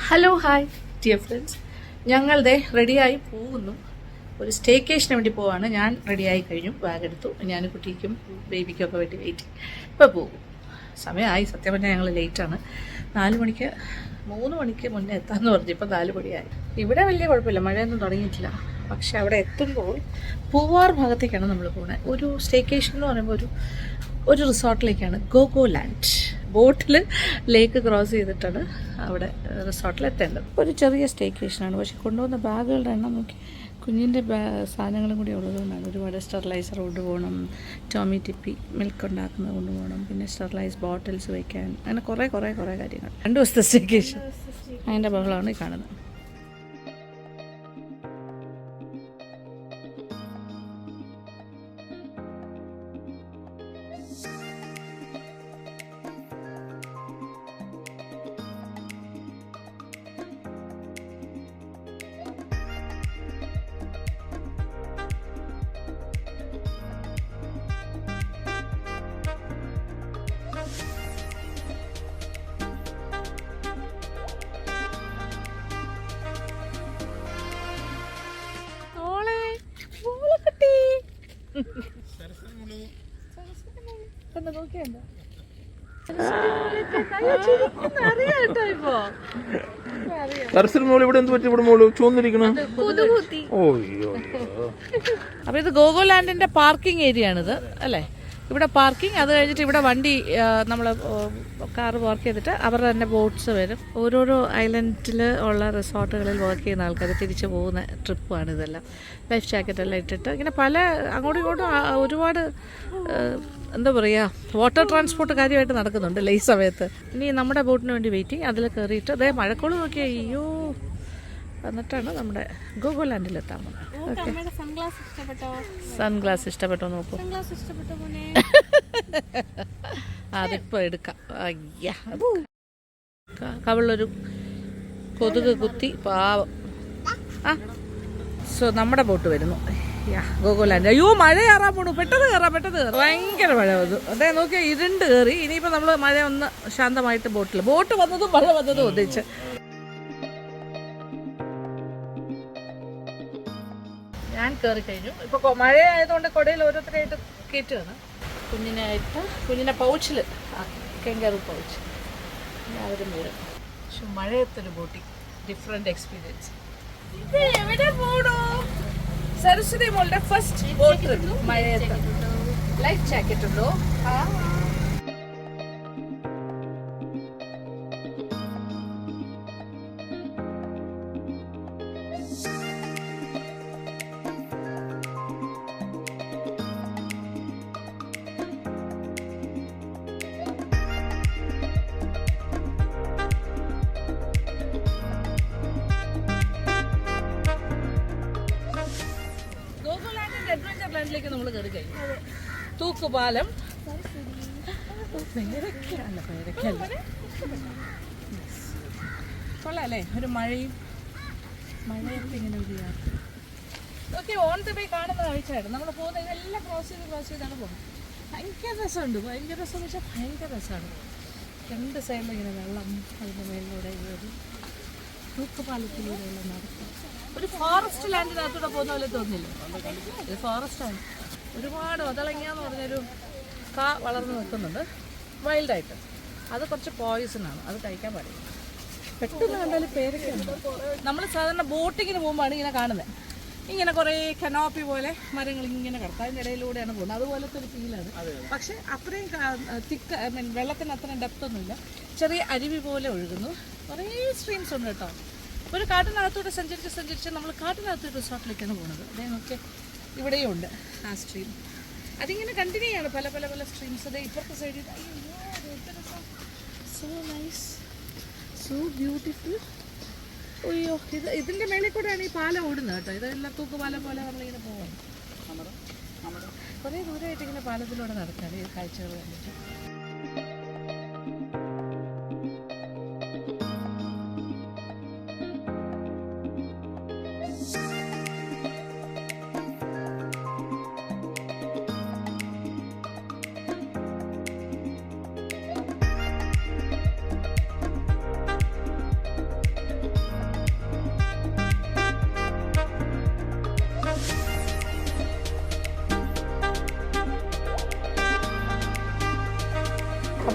Hello hi dear friends, ഞങ്ങളുടെ റെഡിയായി പോകുന്നു. ഒരു സ്റ്റേക്കേഷന് വേണ്ടി പോവാണ്. ഞാൻ റെഡിയായി കഴിഞ്ഞു, ബാഗ് എടുത്തു. ഞാൻ കുട്ടിക്കും ബേബിക്കും ഒക്കെ വേണ്ടി വെയിറ്റ്. ഇപ്പോൾ പോകും. സമയമായി. സത്യം പറഞ്ഞാൽ ഞങ്ങൾ ലേറ്റാണ്. 3 മണിക്ക് മുന്നേ എത്താമെന്ന് പറഞ്ഞു. ഇപ്പോൾ 4 മണിയായി. ഇവിടെ വലിയ കുഴപ്പമില്ല, മഴയൊന്നും തുടങ്ങിയിട്ടില്ല. പക്ഷെ അവിടെ എത്തുമ്പോൾ പൂവാർ ഭാഗത്തേക്കാണ് നമ്മൾ പോകുന്നത്. ഒരു സ്റ്റേക്കേഷൻ എന്ന് പറയുമ്പോൾ ഒരു റിസോർട്ടിലേക്കാണ്, ഗോഗോ ലാൻഡ്. ബോട്ടിൽ ലേക്ക് ക്രോസ് ചെയ്തിട്ടാണ് അവിടെ റിസോർട്ടിൽ എത്തേണ്ടത്. ഒരു ചെറിയ സ്റ്റേക്കേഷനാണ്. പക്ഷെ കൊണ്ടുവന്ന ബാഗുകളുടെ എണ്ണം നോക്കി, കുഞ്ഞിൻ്റെ സാധനങ്ങളും കൂടി ഉള്ളതുകൊണ്ടാണ്. ഒരുപാട് സ്റ്റെറിലൈസർ കൊണ്ടുപോകണം, ടോമി ടിപ്പി മിൽക്ക് ഉണ്ടാക്കുന്നത് കൊണ്ടുപോകണം, പിന്നെ സ്റ്റെറിലൈസ് ബോട്ടിൽസ് വയ്ക്കാൻ, അങ്ങനെ കുറേ കാര്യങ്ങൾ. 2 ദിവസത്തെ സ്റ്റേക്കേഷൻ. അതിൻ്റെ ബഹളമാണ് ഈ കാണുന്നത്. അപ്പൊ ഇത് ഗോഗോ ലാൻഡിന്റെ പാർക്കിംഗ് ഏരിയ ആണിത് അല്ലേ? ഇവിടെ പാർക്കിംഗ്, അത് കഴിഞ്ഞിട്ട് ഇവിടെ വണ്ടി നമ്മൾ കാറ് പാർക്ക് ചെയ്തിട്ട് അവരുടെ തന്നെ ബോട്ട്സ് വരും. ഓരോരോ ഐലൻഡിൽ ഉള്ള റിസോർട്ടുകളിൽ വർക്ക് ചെയ്യുന്ന ആൾക്കാർ തിരിച്ചു പോകുന്ന ട്രിപ്പാണ് ഇതെല്ലാം. ലൈഫ് ജാക്കറ്റെല്ലാം ഇട്ടിട്ട് ഇങ്ങനെ പല അങ്ങോട്ടും ഇങ്ങോട്ടും ഒരുപാട് എന്താ പറയുക, വാട്ടർ ട്രാൻസ്പോർട്ട് കാര്യമായിട്ട് നടക്കുന്നുണ്ട് ഈ സമയത്ത്. ഇനി നമ്മുടെ ബോട്ടിന് വേണ്ടി വെയിറ്റിംഗ്. അതിൽ കയറിയിട്ട് അതേ മഴക്കോള് നോക്കിയാൽ അയ്യോ, എന്നിട്ടാണ് നമ്മുടെ ഗോഗോ ലാൻഡിലെത്താൻ പോകുന്നത്. സൺഗ്ലാസ് ഇഷ്ടപ്പെട്ടോ നോക്കൂ. അതിപ്പോൾ എടുക്കാം. അയ്യാ, കവിളൊരു കൊതുക് കുത്തി പാവം. സോ നമ്മുടെ ബോട്ട് വരുന്നു. ഗോഗോ ലാൻഡ്. അയ്യോ, മഴ കയറാൻ പോണു. പെട്ടെന്ന് കയറാം. ഭയങ്കര മഴ വന്നു. അതേ നോക്കിയാൽ ഇരുണ്ട് കയറി. ഇനിയിപ്പോൾ നമ്മൾ മഴ ഒന്ന് ശാന്തമായിട്ട് ബോട്ട് വന്നതും മഴ വന്നതും ഒന്നിച്ച്. ഞാൻ കയറി കഴിഞ്ഞു. ഇപ്പോൾ മഴ ആയതുകൊണ്ട് കുടയിൽ ഓരോരുത്തരായിട്ട് കയറ്റുകയാണ്. കുഞ്ഞിനെ പൗച്ചിൽ കെങ്കറു പൗച്ച് എല്ലാവരും വരും. പക്ഷെ മഴയത്തൊരു ബോട്ടിങ് ഡിഫറെൻ്റ് എക്സ്പീരിയൻസ്. ഇത് എവിടെ പോണോ? സരസ്വതി മോളുടെ ഫസ്റ്റ് ബോട്ട് ട്രിപ്പ് മഴയത്ത്. ലൈഫ് ജാക്കറ്റ് ഉണ്ടോ? അഡ്വഞ്ചർ ലാൻഡിലേക്ക് നമ്മൾ കയറി കഴിഞ്ഞു. തൂക്കുപാലം കൊള്ളാല്ലേ? ഒരു മഴയത്ത് ഇങ്ങനെ ഒരു യാത്ര. ഓക്കെ, ഓൺ ദ വേ കാണുന്ന കാഴ്ചയാണ്. നമ്മൾ പോകുന്ന ഇതെല്ലാം ക്രോസ് ചെയ്താണ് പോകുന്നത്. ഭയങ്കര രസമുണ്ട്. ഭയങ്കര രസം എന്ന് വെച്ചാൽ ഭയങ്കര രസമാണ്. 2 സൈഡിലും ഇങ്ങനെ വെള്ളം, അതിൻ്റെ മേലിലൂടെ ഒരു തൂക്കുപാലത്തിലൂടെയുള്ള നടക്കും. ഒരു ഫോറസ്റ്റ് ലാൻഡിനകത്തൂടെ പോകുന്ന പോലെ തോന്നില്ല. ഇത് ഫോറസ്റ്റാണ്. ഒരുപാട് ഒതളങ്ങാന്ന് പറഞ്ഞൊരു വളർന്നു നിൽക്കുന്നുണ്ട് വൈൽഡായിട്ട്. അത് കുറച്ച് പോയിസണാണ്, അത് കഴിക്കാൻ പാടില്ല. പെട്ടെന്ന് കണ്ടാലും പേരൊക്കെയുണ്ട്. നമ്മൾ സാധാരണ ബോട്ടിങ്ങിന് പോകുമ്പോഴാണ് ഇങ്ങനെ കാണുന്നത്. ഇങ്ങനെ കുറേ കനോപ്പി പോലെ മരങ്ങൾ ഇങ്ങനെ കിടക്കും, അതിൻ്റെ ഇടയിലൂടെയാണ് പോകുന്നത്. അതുപോലത്തെ ഒരു ഫീലാണ്. പക്ഷെ അത്രയും തിക്ക്, വെള്ളത്തിന് അത്രയും ഡെപ്തൊന്നുമില്ല. ചെറിയ അരുവി പോലെ ഒഴുകുന്നു. കുറേ സ്ട്രീംസ് ഉണ്ട് കേട്ടോ. ഒരു കാട്ടിനകത്തൂടെ സഞ്ചരിച്ച് നമ്മൾ കാട്ടിനകത്തൊരു റിസോർട്ടിലേക്കാണ് പോകുന്നത്. അതേ നോക്കിയാൽ ഇവിടെയും ഉണ്ട് ആ സ്ട്രീം. അതിങ്ങനെ കണ്ടിന്യൂ ചെയ്യാണ്, പല സ്ട്രീംസ്. അതേ ഇപ്പുറത്തെ സൈഡിൽ. So nice, so beautiful. അയ്യോ, ഇതിൻ്റെ മേളിൽ കൂടെയാണ് ഈ പാലം ഓടുന്നത് കേട്ടോ. ഇതെല്ലാം തൂക്കുപാലം പോലെ നമ്മളിങ്ങനെ പോകാം. കുറേ ദൂരമായിട്ട് ഇങ്ങനെ പാലത്തിലൂടെ നടക്കാറ് ഈ കാഴ്ചകൾ കണ്ടിട്ട്.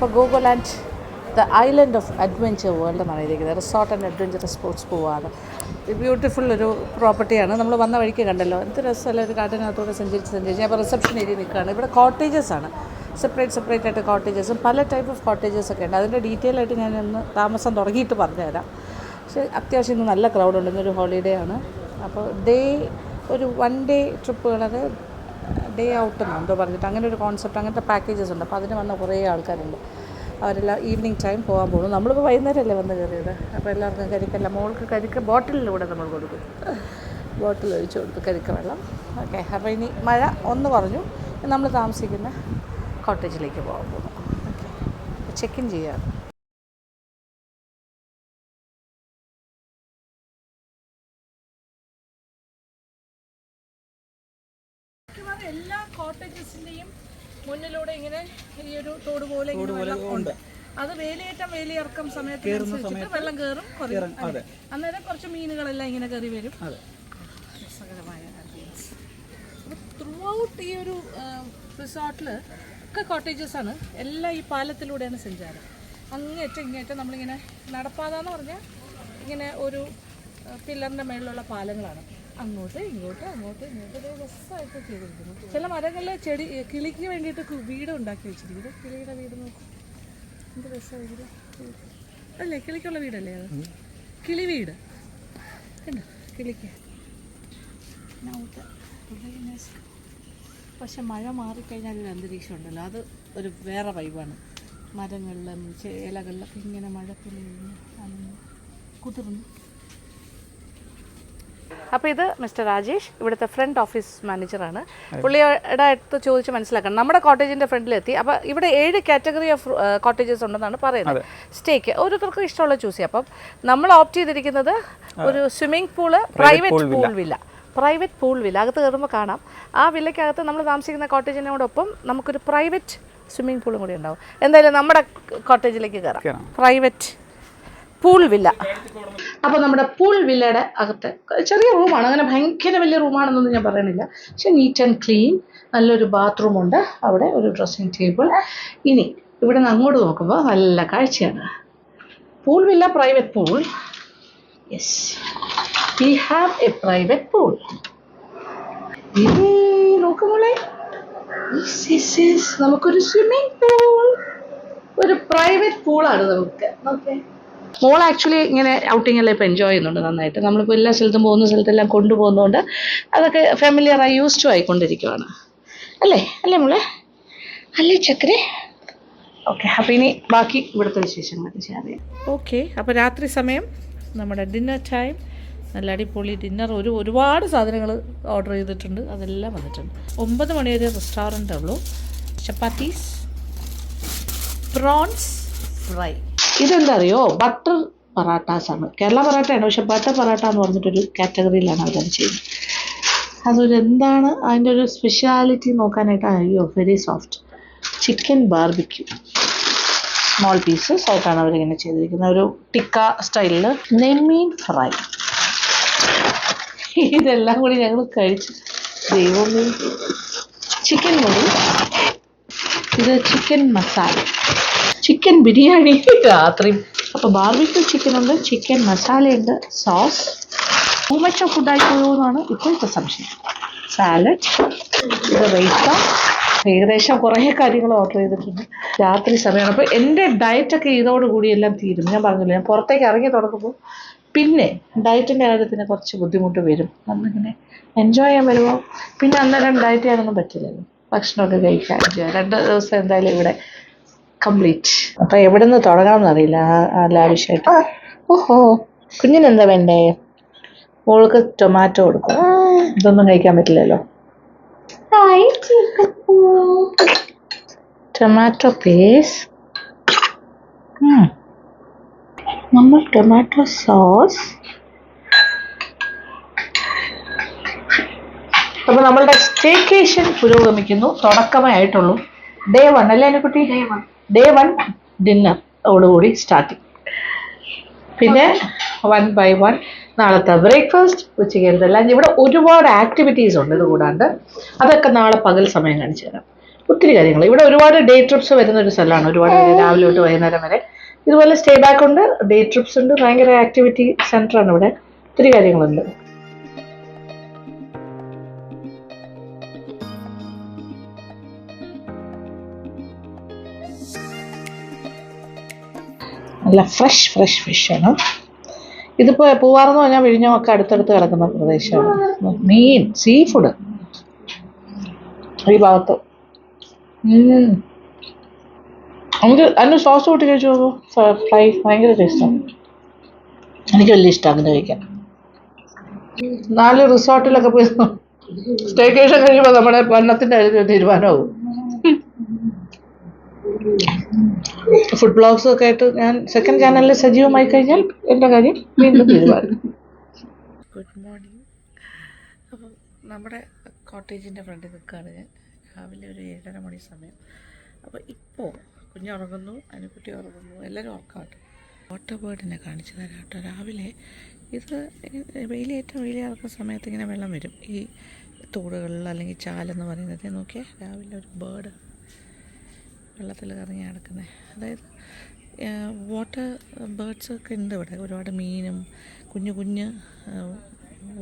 അപ്പോൾ Gogoland the island of adventure world എന്നാണ് ഇരിക്കുന്നത്. റിസോർട്ട് ആൻഡ് അഡ്വഞ്ചർ സ്പോർട്സ് പോവാണ്. ബ്യൂട്ടിഫുൾ ഒരു പ്രോപ്പർട്ടിയാണ്. നമ്മൾ വന്ന വഴിക്ക് കണ്ടല്ലോ, എന്ത് രസമല്ല, ഒരു കാട്ടിനകത്തൂടെ സഞ്ചരിച്ച് ഞാൻ ഇപ്പോൾ റിസപ്ഷൻ ഏരിയ നിൽക്കുകയാണ്. ഇവിടെ കോട്ടേജസ് ആണ്, സെപ്പറേറ്റ് ആയിട്ട് കോട്ടേജസും പല ടൈപ്പ് ഓഫ് കോട്ടേജസൊക്കെ ഉണ്ട്. അതിൻ്റെ ഡീറ്റെയിൽ ആയിട്ട് ഞാൻ ഒന്ന് താമസം തുടങ്ങിയിട്ട് പറഞ്ഞുതരാം. പക്ഷേ അത്യാവശ്യം ഇന്ന് നല്ല ക്രൗഡുണ്ട്, ഇന്നൊരു ഹോളിഡേ ആണ്. അപ്പോൾ ഒരു 1 ഡേ ട്രിപ്പുകൾ, അത് ഡേ ഔട്ട് എന്നോ എന്തോ പറഞ്ഞിട്ട് അങ്ങനെ ഒരു കോൺസെപ്റ്റ്, അങ്ങനത്തെ പാക്കേജസ് ഉണ്ട്. അപ്പോൾ അതിന് വന്ന കുറേ ആൾക്കാരുണ്ട്. അവരെല്ലാം ഈവനിങ് ടൈം പോകാൻ പോകുന്നു. നമ്മളിപ്പോൾ വൈകുന്നേരമല്ലേ വന്ന് കയറിയത്. അപ്പോൾ എല്ലാവർക്കും കരിക്കല്ല, മോൾക്ക് കരിക്ക ബോട്ടിലിലൂടെ നമ്മൾ കൊടുക്കും, ബോട്ടിൽ ഒഴിച്ച് കൊടുത്ത് കരിക്ക വെള്ളം. ഓക്കെ, അപ്പോൾ ഇനി മഴ ഒന്ന് കുറഞ്ഞു, നമ്മൾ താമസിക്കുന്ന കോട്ടേജിലേക്ക് പോകാൻ പോകുന്നു. ഓക്കെ, ചെക്ക് ഇൻ ചെയ്യാം. എല്ലാ കോട്ടേജസിൻ്റെയും മുന്നിലൂടെ ഇങ്ങനെ ഈ ഒരു തോട് പോലെ ഉണ്ട്. അത് വേലിയിറക്കം സമയത്ത് വെള്ളം കയറും, കുറയും. അന്നേരം കുറച്ച് മീനുകളെല്ലാം ഇങ്ങനെ കയറി വരും. രസകരമായ ആംബിയൻസ്. ത്രൂ ഔട്ട് ഈ ഒരു റിസോർട്ടിൽ ഒക്കെ കോട്ടേജസ് ആണ്. എല്ലാം ഈ പാലത്തിലൂടെയാണ് സഞ്ചാരം. അങ്ങേറ്റം ഇങ്ങേറ്റം നമ്മളിങ്ങനെ നടപ്പാത എന്ന് പറഞ്ഞാൽ ഇങ്ങനെ ഒരു പില്ലറിൻ്റെ മേളിലുള്ള പാലങ്ങളാണ്. അങ്ങോട്ട് ഇങ്ങോട്ട് രസമായിട്ട് ചെയ്തിരിക്കുന്നു. ചില മരങ്ങളിലെ കിളിക്ക് വേണ്ടിയിട്ട് വീട് ഉണ്ടാക്കി വെച്ചിരിക്കുന്നു. കിളിയുടെ വീട് നോക്കും, എന്ത് രസമായിരിക്കും അല്ലേ? കിളിക്കുള്ള വീടല്ലേ അത്? കിളി വീട് കണ്ടോ, കിളിക്ക്. പക്ഷെ മഴ മാറിക്കഴിഞ്ഞാൽ ഒരു അന്തരീക്ഷം ഉണ്ടല്ലോ, അത് ഒരു വേറെ വൈബാണ്. മരങ്ങളിലും ഇലകളിലൊക്കെ ഇങ്ങനെ മഴ കുതിർന്നു. അപ്പോൾ ഇത് മിസ്റ്റർ രാജേഷ്, ഇവിടുത്തെ ഫ്രണ്ട് ഓഫീസ് മാനേജറാണ്. പുള്ളിയുടെ അടുത്ത് ചോദിച്ച് മനസ്സിലാക്കണം. നമ്മുടെ കോട്ടേജിൻ്റെ ഫ്രണ്ടിലെത്തി. അപ്പോൾ ഇവിടെ 7 കാറ്റഗറി ഓഫ് കോട്ടേജസ് ഉണ്ടെന്നാണ് പറയുന്നത്. സ്റ്റേക്ക് ഓരോരുത്തർക്കും ഇഷ്ടമുള്ള ചൂസ് ചെയ്യാം. അപ്പം നമ്മൾ ഓപ്റ്റ് ചെയ്തിരിക്കുന്നത് ഒരു swimming pool, private pool villa. അകത്ത് കയറുമ്പോൾ കാണാം. ആ വില്ലയ്ക്കകത്ത് നമ്മൾ താമസിക്കുന്ന കോട്ടേജിനോടൊപ്പം നമുക്കൊരു പ്രൈവറ്റ് സ്വിമ്മിംഗ് പൂളും കൂടി ഉണ്ടാവും. എന്തായാലും നമ്മുടെ കോട്ടേജിലേക്ക് കയറാം. Private pool villa. അപ്പോൾ നമ്മുടെ പൂൾ വില്ലയുടെ അകത്ത് ചെറിയ റൂമാണ്, അങ്ങനെ ഭയങ്കര വലിയ റൂമാണെന്നൊന്നും ഞാൻ പറയണില്ല. പക്ഷെ നീറ്റ് ആൻഡ് ക്ലീൻ, നല്ലൊരു ബാത്റൂമുണ്ട്, അവിടെ ഒരു ഡ്രസ്സിങ് ടേബിൾ. ഇനി ഇവിടെ നിന്ന് അങ്ങോട്ട് നോക്കുമ്പോൾ നല്ല കാഴ്ചയാണ്. Pool villa, private pool. Yes, we have a private pool. നോക്കുമ്പോളേ നമുക്കൊരു സ്വിമ്മിംഗ് പൂൾ, ഒരു പ്രൈവറ്റ് പൂളാണ് നമുക്ക്. ഓക്കെ, മോൾ ആക്ച്വലി ഇങ്ങനെ ഔട്ടിംഗ് എല്ലാം ഇപ്പോൾ എൻജോയ് ചെയ്യുന്നുണ്ട് നന്നായിട്ട്. നമ്മളിപ്പോൾ എല്ലാ സ്ഥലത്തും പോകുന്ന സ്ഥലത്തെല്ലാം കൊണ്ടുപോകുന്നതുകൊണ്ട് അതൊക്കെ ഫെമിലിയറായി യൂസ് ടു ആയിക്കൊണ്ടിരിക്കുകയാണ്. അല്ലേ മോളെ? അല്ലേ ചക്കരെ? ഓക്കെ, അപ്പോൾ ഇനി ബാക്കി ഇവിടുത്തെ വിശേഷങ്ങളൊക്കെ ഷെയർ ചെയ്യാം. ഓക്കെ, അപ്പോൾ രാത്രി സമയം നമ്മുടെ ഡിന്നർ ടൈം. നല്ല അടിപൊളി ഡിന്നർ. ഒരുപാട് സാധനങ്ങൾ ഓർഡർ ചെയ്തിട്ടുണ്ട്, അതെല്ലാം വന്നിട്ടുണ്ട്. 9 മണി വരെ റെസ്റ്റോറൻ്റ് ഉള്ളൂ. Chapatis, prawns fry. ഇതെന്താ അറിയോ, ബട്ടർ പൊറാട്ടാസാണ്. കേരള പൊറാട്ടയാണ്, പക്ഷെ ബട്ടർ പൊറാട്ട എന്ന് പറഞ്ഞിട്ടൊരു കാറ്റഗറിയിലാണ് അവരത് ചെയ്യുന്നത്. എന്താണ് അതിൻ്റെ ഒരു സ്പെഷ്യാലിറ്റി നോക്കാനായിട്ട്, അയ്യോ very soft chicken barbecue. Small pieces ആയിട്ടാണ് അവരിങ്ങനെ ചെയ്തിരിക്കുന്നത്, ഒരു ടിക്ക സ്റ്റൈലിൽ. നെമ്മീൻ ഫ്രൈ. ഇതെല്ലാം കൂടി ഞങ്ങൾ കഴിച്ചു. ദൈവമേ. Chicken noodles. ഇത് ചിക്കൻ മസാല, ചിക്കൻ ബിരിയാണി രാത്രി. അപ്പോൾ ബാർബിക്യൂ ചിക്കൻ ഉണ്ട്, ചിക്കൻ മസാലയുണ്ട്, സോസ്. മച്ച് ഫുഡായി പോയോന്നാണ് ഇപ്പോഴത്തെ സംശയം. സാലഡ്. ഇത് റൈത്ത. ഏകദേശം കുറേ കാര്യങ്ങൾ ഓർഡർ ചെയ്തിട്ടുണ്ട്. രാത്രി സമയമാണ്. അപ്പോൾ എൻ്റെ ഡയറ്റൊക്കെ ഇതോടുകൂടി എല്ലാം തീരും. ഞാൻ പറഞ്ഞില്ല, ഞാൻ പുറത്തേക്ക് ഇറങ്ങി തുടങ്ങുമ്പോൾ പിന്നെ ഡയറ്റിൻ്റെ കാര്യത്തിന് കുറച്ച് ബുദ്ധിമുട്ട് വരും. നമ്മളിങ്ങനെ എൻജോയ് ചെയ്യാൻ വരുമ്പോൾ പിന്നെ അന്നേരം ഡയറ്റ് ചെയ്യാനൊന്നും പറ്റില്ലല്ലോ. ഭക്ഷണമൊക്കെ കഴിക്കാൻ 2 ദിവസം എന്തായാലും ഇവിടെ കംപ്ലീറ്റ്. അപ്പം എവിടെ നിന്ന് തുടങ്ങാമെന്ന് അറിയില്ല ലാവിഷായിട്ട്. ഓഹോ, കുഞ്ഞിനെന്താ വേണ്ടേ? മോൾക്ക് ടൊമാറ്റോ കൊടുക്കും. ഇതൊന്നും കഴിക്കാൻ പറ്റില്ലല്ലോ. ടൊമാറ്റോ പേസ്റ്റ്, നമ്മൾ ടൊമാറ്റോ സോസ്. അപ്പോൾ നമ്മളുടെ സ്റ്റേക്കേഷൻ പുരോഗമിക്കുന്നു. തുടക്കമേ ആയിട്ടുള്ളൂ. Day 1 അല്ലേ കുട്ടി? Day 1 ഡിന്നർ ഓടുകൂടി സ്റ്റാർട്ടിങ്. പിന്നെ 1 by 1 നാളത്തെ ബ്രേക്ക്ഫാസ്റ്റ്, ഉച്ചയ്ക്ക് ലഞ്ച്. ഇവിടെ ഒരുപാട് ആക്ടിവിറ്റീസ് ഉണ്ട്. ഇത് കൂടാണ്ട് അതൊക്കെ നാളെ പകൽ സമയം കാണിച്ചു തരാം. ഒത്തിരി കാര്യങ്ങൾ. ഇവിടെ ഒരുപാട് ഡേ ട്രിപ്സ് വരുന്ന ഒരു സ്ഥലമാണ്. ഒരുപാട് പേര് രാവിലെ തൊട്ട് വൈകുന്നേരം വരെ ഇതുപോലെ സ്റ്റേ ബാക്ക് ഉണ്ട്, ഡേ ട്രിപ്സ് ഉണ്ട്. ഭയങ്കര ആക്ടിവിറ്റി സെന്റർ ആണ് ഇവിടെ. ഒത്തിരി കാര്യങ്ങളുണ്ട്. നല്ല ഫ്രഷ് ഫിഷാണ്. ഇതിപ്പോൾ പൂവാറെന്ന് പറഞ്ഞാൽ വിഴിഞ്ഞമൊക്കെ അടുത്തടുത്ത് കിടക്കുന്ന പ്രദേശമാണ്. മീൻ, സീ ഫുഡ് ഈ ഭാഗത്ത്. നമുക്ക് അതിന് സോസ് കൂട്ടി കഴിച്ചു നോക്കൂ. ഫ്രൈ ഭയങ്കര ടേസ്റ്റാണ്. എനിക്ക് വലിയ ഇഷ്ടമാണ് അങ്ങനെ കഴിക്കാൻ. 4 റിസോർട്ടിലൊക്കെ പോയി സ്റ്റേക്കേഷൻ കഴിയുമ്പോൾ നമ്മുടെ വണ്ണത്തിൻ്റെ തീരുമാനമാവും. ഫുഡ് ബ്ലോഗ്സ് ഒക്കെ ആയിട്ട് ഞാൻ സെക്കൻഡ് ചാനലിൽ സജീവമായി കഴിഞ്ഞാൽ എൻ്റെ കാര്യം വീണ്ടും തീരുമാനം. Good morning. അപ്പം നമ്മുടെ കോട്ടേജിൻ്റെ ഫ്രണ്ടിൽ നിൽക്കുകയാണ് ഞാൻ. രാവിലെ ഒരു 7:30 മണി സമയം. അപ്പോൾ ഇപ്പോൾ കുഞ്ഞുറങ്ങുന്നു, അനുക്കുട്ടി ഉറങ്ങുന്നു, എല്ലാവരും ഉറക്കാട്ടെ. വാട്ടർ ബേർഡിനെ കാണിച്ചു തരാം കേട്ടോ. രാവിലെ ഇത് വെയിലേറ്റവും വെയിലിറക്കുന്ന സമയത്ത് ഇങ്ങനെ വെള്ളം വരും ഈ തോടുകളിൽ അല്ലെങ്കിൽ ചാലെന്ന് പറയുന്നത്. നോക്കിയാൽ രാവിലെ ഒരു ബേർഡ് വെള്ളത്തിൽ കറങ്ങി നടക്കുന്നത്. അതായത് വാട്ടർ ബേർഡ്സൊക്കെ ഉണ്ട് ഇവിടെ. ഒരുപാട് മീനും കുഞ്ഞു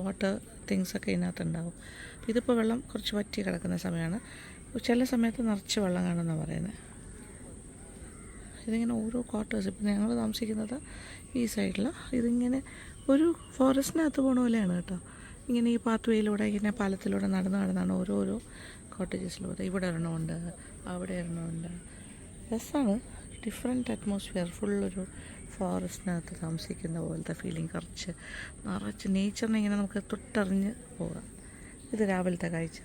വാട്ടർ തിങ്സൊക്കെ ഇതിനകത്തുണ്ടാവും. ഇതിപ്പോൾ വെള്ളം കുറച്ച് വറ്റി കിടക്കുന്ന സമയമാണ്. ചില സമയത്ത് നിറച്ച് വെള്ളം കാണുമെന്നാണ് പറയുന്നത്. ഇതിങ്ങനെ ഓരോ ക്വാർട്ടേഴ്സ്, ഇപ്പം ഞങ്ങൾ താമസിക്കുന്നത് ഈ സൈഡിൽ, ഇതിങ്ങനെ ഒരു ഫോറസ്റ്റിനകത്ത് പോകണ പോലെയാണ് കേട്ടോ. ഇങ്ങനെ ഈ പാത്ത് വേയിലൂടെ ഇങ്ങനെ പാലത്തിലൂടെ നടന്നാണ് ഓരോരോ കോട്ടേജസിലൂടെ. ഇവിടെ ഒരെണ്ണമുണ്ട്, അവിടെ ഒരെണ്ണമുണ്ട്. രസമാണ്. Different atmosphere. ഫുള്ളൊരു ഫോറസ്റ്റിനകത്ത് താമസിക്കുന്ന പോലത്തെ ഫീലിംഗ്. നിറച്ച് നേച്ചറിനെ ഇങ്ങനെ നമുക്ക് തൊട്ടറിഞ്ഞ് പോകാം. ഇത് രാവിലത്തെ കാഴ്ച.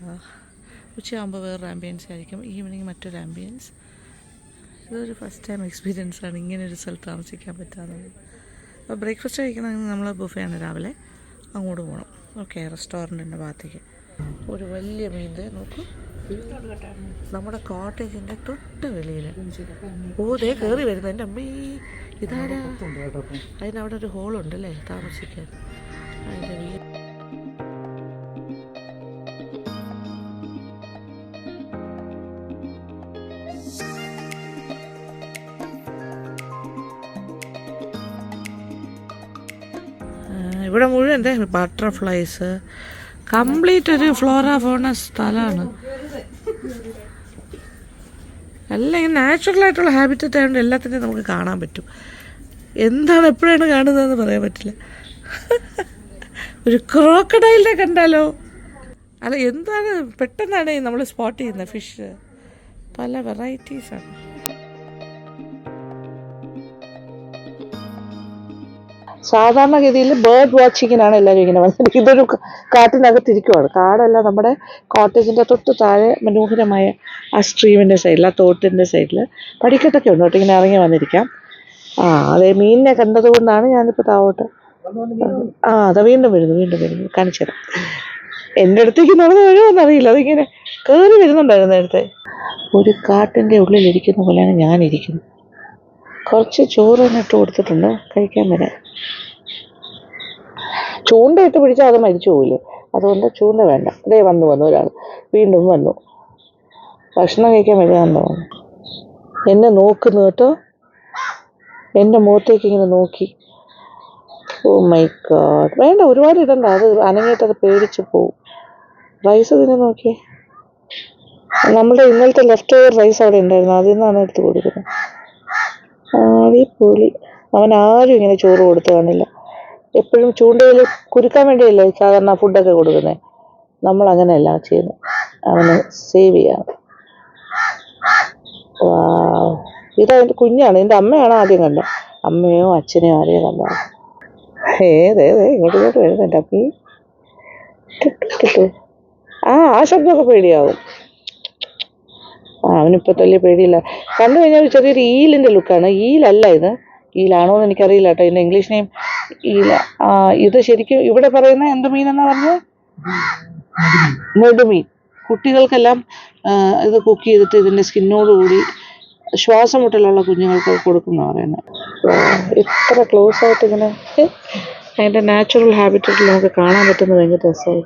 ഉച്ചയാകുമ്പോൾ വേറൊരു ആംബിയൻസ് ആയിരിക്കും, ഈവനിങ് മറ്റൊരു ആംബിയൻസ്. ഇതൊരു ഫസ്റ്റ് ടൈം എക്സ്പീരിയൻസാണ് ഇങ്ങനെ ഒരു സ്ഥലത്ത് താമസിക്കാൻ പറ്റാവുന്നത്. അപ്പോൾ ബ്രേക്ക്ഫാസ്റ്റ് കഴിക്കണമെങ്കിൽ നമ്മൾ ബുഫയാണ് രാവിലെ, അങ്ങോട്ട് പോകണം. ഓക്കെ, റെസ്റ്റോറൻറ്റിൻ്റെ ഭാഗത്തേക്ക്. ഒരു വലിയ മീൻ്റെ നോക്കൂ, നമ്മുടെ കോട്ടേജിൻ്റെ തൊട്ട് വെളിയിൽ. ദേ കയറി വരുന്നത്. എൻ്റെ അമ്മ, ഇതാരാ? അതിനവിടെ ഒരു ഹോളുണ്ടല്ലേ താമസിക്കാൻ. അതിൻ്റെ വീട് ഇവിടെ മുഴുവൻ എന്താ ബട്ടർഫ്ലൈസ്. കംപ്ലീറ്റ് ഒരു ഫ്ലോറ ഫോണ സ്ഥലമാണ്. എല്ലാം ഇങ്ങനെ നാച്ചുറലായിട്ടുള്ള ഹാബിറ്ററ്റ് ആയതുകൊണ്ട് എല്ലാത്തിനെയും നമുക്ക് കാണാൻ പറ്റും. എന്താണ് എപ്പോഴാണ് കാണുന്നതെന്ന് പറയാൻ പറ്റില്ല. ഒരു ക്രോക്കഡൈലിനെ കണ്ടാലോ? അല്ല, എന്താണ് പെട്ടെന്നാണ് നമ്മൾ സ്പോട്ട് ചെയ്യുന്നത് ഫിഷ്. പല വെറൈറ്റീസാണ്. സാധാരണഗതിയിൽ ബേർഡ് വാച്ചിങ്ങിനാണ് എല്ലാവരും ഇങ്ങനെ വന്നത്. ഇതൊരു കാട്ടിനകത്തിരിക്കുവാണ്. കാടല്ല, നമ്മുടെ കോട്ടേജിൻ്റെ തൊട്ട് താഴെ മനോഹരമായ ആ സ്ട്രീമിൻ്റെ സൈഡിൽ, ആ തോട്ടിൻ്റെ സൈഡിൽ പടിക്കെട്ടൊക്കെ ഉണ്ട് കേട്ടോ. ഇങ്ങനെ ഇറങ്ങി വന്നിരിക്കാം. അതേ മീനിനെ കണ്ടതുകൊണ്ടാണ് ഞാനിപ്പോൾ താവോട്ട്. അതാ വീണ്ടും വരുന്നു. കാണിച്ചു തരാം. എൻ്റെ അടുത്തേക്ക് നടന്നു വരുമോയെന്നറിയില്ല. അതിങ്ങനെ കയറി വരുന്നുണ്ടായിരുന്നു നേരത്തെ. ഒരു കാട്ടിൻ്റെ ഉള്ളിലിരിക്കുന്ന പോലെയാണ് ഞാനിരിക്കുന്നത്. കുറച്ച് ചോറ് ഇട്ട് കൊടുത്തിട്ടുണ്ട് കഴിക്കാൻ വരാൻ. ചൂണ്ടയിട്ട് പിടിച്ചാൽ അത് മരിച്ചു പോകില്ലേ, അതുകൊണ്ട് ചൂണ്ട വേണ്ട. അതേ വന്നു ഒരാൾ വീണ്ടും വന്നു. ഭക്ഷണം കഴിക്കാൻ വരികയാണെന്ന് തോന്നുന്നു. എന്നെ നോക്കുന്നു കേട്ടോ. എൻ്റെ മുഖത്തേക്ക് ഇങ്ങനെ നോക്കി. Oh my God. വേണ്ട, ഒരുപാട് ഇടണ്ട. അത് അനങ്ങിയിട്ട് അത് പേടിച്ച് പോവും. റൈസ് ഇതിനെ നോക്കിയേ. നമ്മുടെ ഇന്നലത്തെ ലെഫ്റ്റ് ഓവർ റൈസ് അവിടെ ഉണ്ടായിരുന്നു, അതിൽ നിന്നാണ് എടുത്ത് കൊടുക്കുന്നത്. അടിപൊളി. അവനാരും ഇങ്ങനെ ചോറ് കൊടുത്തു കാണില്ല. എപ്പോഴും ചൂണ്ടയിൽ കുരുക്കാൻ വേണ്ടിയല്ലേ സാധാരണ ഫുഡൊക്കെ കൊടുക്കുന്നത്. നമ്മളങ്ങനെയല്ല ചെയ്യുന്നത്, അവന് സേവ് ചെയ്യാം. ഇതതിൻ്റെ കുഞ്ഞാണ്. ഇതിൻ്റെ അമ്മയാണ് ആദ്യം കണ്ടത്. അമ്മയോ അച്ഛനെയോ ആരെയോ കണ്ടത്. ഇങ്ങോട്ട് വരുന്നുണ്ട്. അപ്പീ ആ ശബ്ദമൊക്കെ പേടിയാവും. അവനിപ്പോൾ വലിയ പേടിയില്ല. കണ്ടു കഴിഞ്ഞാൽ ഒരു ചെറിയൊരു ഈലിൻ്റെ ലുക്കാണ്. ഈലല്ല ഇത്. ഈലാണോ എന്ന് എനിക്കറിയില്ല കേട്ടോ. ഇതിൻ്റെ ഇംഗ്ലീഷ് നെയിം ഈല. ഇത് ശരിക്കും ഇവിടെ പറയുന്ന എന്ത് മീനെന്നാ പറഞ്ഞത്? നെടുമീൻ. കുട്ടികൾക്കെല്ലാം ഇത് കുക്ക് ചെയ്തിട്ട് ഇതിൻ്റെ സ്കിന്നോടുകൂടി ശ്വാസം മുട്ടലുള്ള കുഞ്ഞുങ്ങൾക്ക് കൊടുക്കുന്ന പറയുന്നത്. ഇത്ര ക്ലോസ് ആയിട്ട് ഇങ്ങനെ അതിൻ്റെ നാച്ചുറൽ ഹാബിറ്ററ്റിൽ നമുക്ക് കാണാൻ പറ്റുന്നത് ഭയങ്കര രസമായി.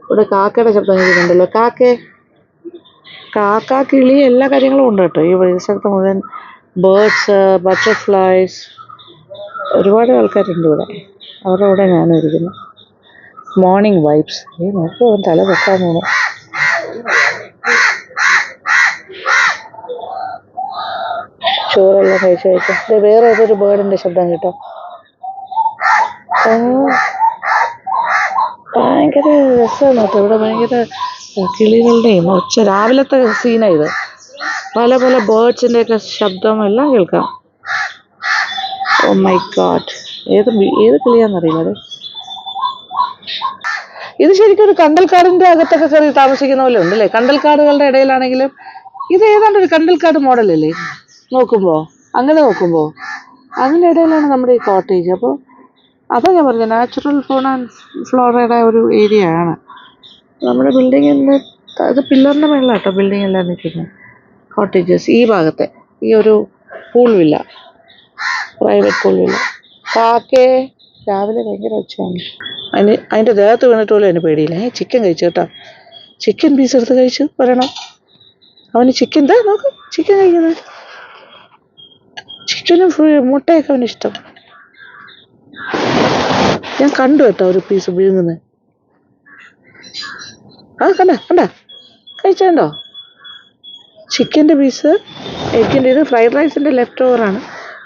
ഇവിടെ കാക്കയുടെ ശബ്ദം കേൾക്കുന്നുണ്ടല്ലോ. കാക്ക, കിളി എല്ലാ കാര്യങ്ങളും ഉണ്ട് കേട്ടോ. ഈ പരിസരത്ത് മുഴുവൻ ബേർഡ്സ്, ബട്ടർഫ്ലൈസ്, ഒരുപാട് ആൾക്കാരുണ്ട് ഇവിടെ. അവരുടെ കൂടെ ഞാനും ഇരിക്കുന്നു. Morning vibes. നോക്കൂ, തല വെക്കാൻ തോന്നുന്നു. ചോറെല്ലാം കഴിച്ചു. വേറെ ഏതൊരു ബേർഡിൻ്റെ ശബ്ദം കേട്ടോ. ഭയങ്കര രസമാണ് കേട്ടോ ഇവിടെ. ഭയങ്കര കിളികളുടെയും ഒച്ച. രാവിലത്തെ സീനാണ് ഇത്. പല പല ബേർഡ്സിൻ്റെയൊക്കെ ശബ്ദം എല്ലാം കേൾക്കാം. ഓ മൈ ഗോഡ്, ഏത് കിളിയാണെന്നറിയില്ല. അത് ഇത് ശരിക്കും ഒരു കണ്ടൽക്കാടിൻ്റെ അകത്തൊക്കെ കയറി താമസിക്കുന്ന പോലെ ഉണ്ടല്ലേ. കണ്ടൽക്കാടുകളുടെ ഇടയിലാണെങ്കിലും ഇത് ഏതാണ്ട് ഒരു കണ്ടൽക്കാട് മോഡലല്ലേ നോക്കുമ്പോൾ. അങ്ങനെ ഇടയിലാണ് നമ്മുടെ ഈ കോട്ടേജ്. അപ്പോൾ അതാ ഞാൻ പറഞ്ഞത്, നാച്ചുറൽ ഫോൺ ആൻഡ് ഫ്ലോറയുടെ ഒരു ഏരിയ ആണ്. നമ്മുടെ ബിൽഡിങ്ങിൻ്റെ അത് പില്ലറിൻ്റെ മേളിലാണ് കേട്ടോ ബിൽഡിംഗ് എല്ലാം നിൽക്കുന്നത്. കോട്ടേജസ് ഈ ഭാഗത്തെ ഈ ഒരു pool villa, private pool villa. കാക്കേ രാവിലെ ഭയങ്കര ഒച്ചയാണ്. അതിൻ്റെ ദേഹത്ത് വീണിട്ട് പോലും അതിന് പേടിയില്ല. ചിക്കൻ കഴിച്ചു കേട്ടോ. ചിക്കൻ പീസ് എടുത്ത് കഴിച്ചു വരണം. അവന് ചിക്കൻ നോക്ക്, ചിക്കൻ കഴിക്കുന്നത്. ചിക്കനും മുട്ടയൊക്കെ അവന് ഇഷ്ടം. ഞാൻ കണ്ടു കേട്ടോ ഒരു പീസ് വിഴുങ്ങുന്നത്. കണ്ട കഴിച്ചോ ചിക്കൻ്റെ പീസ്. എഗ്ഗിൻ്റെ ഇത് ഫ്രൈഡ് റൈസിൻ്റെ ലെഫ്റ്റ് ഓവറാണ്.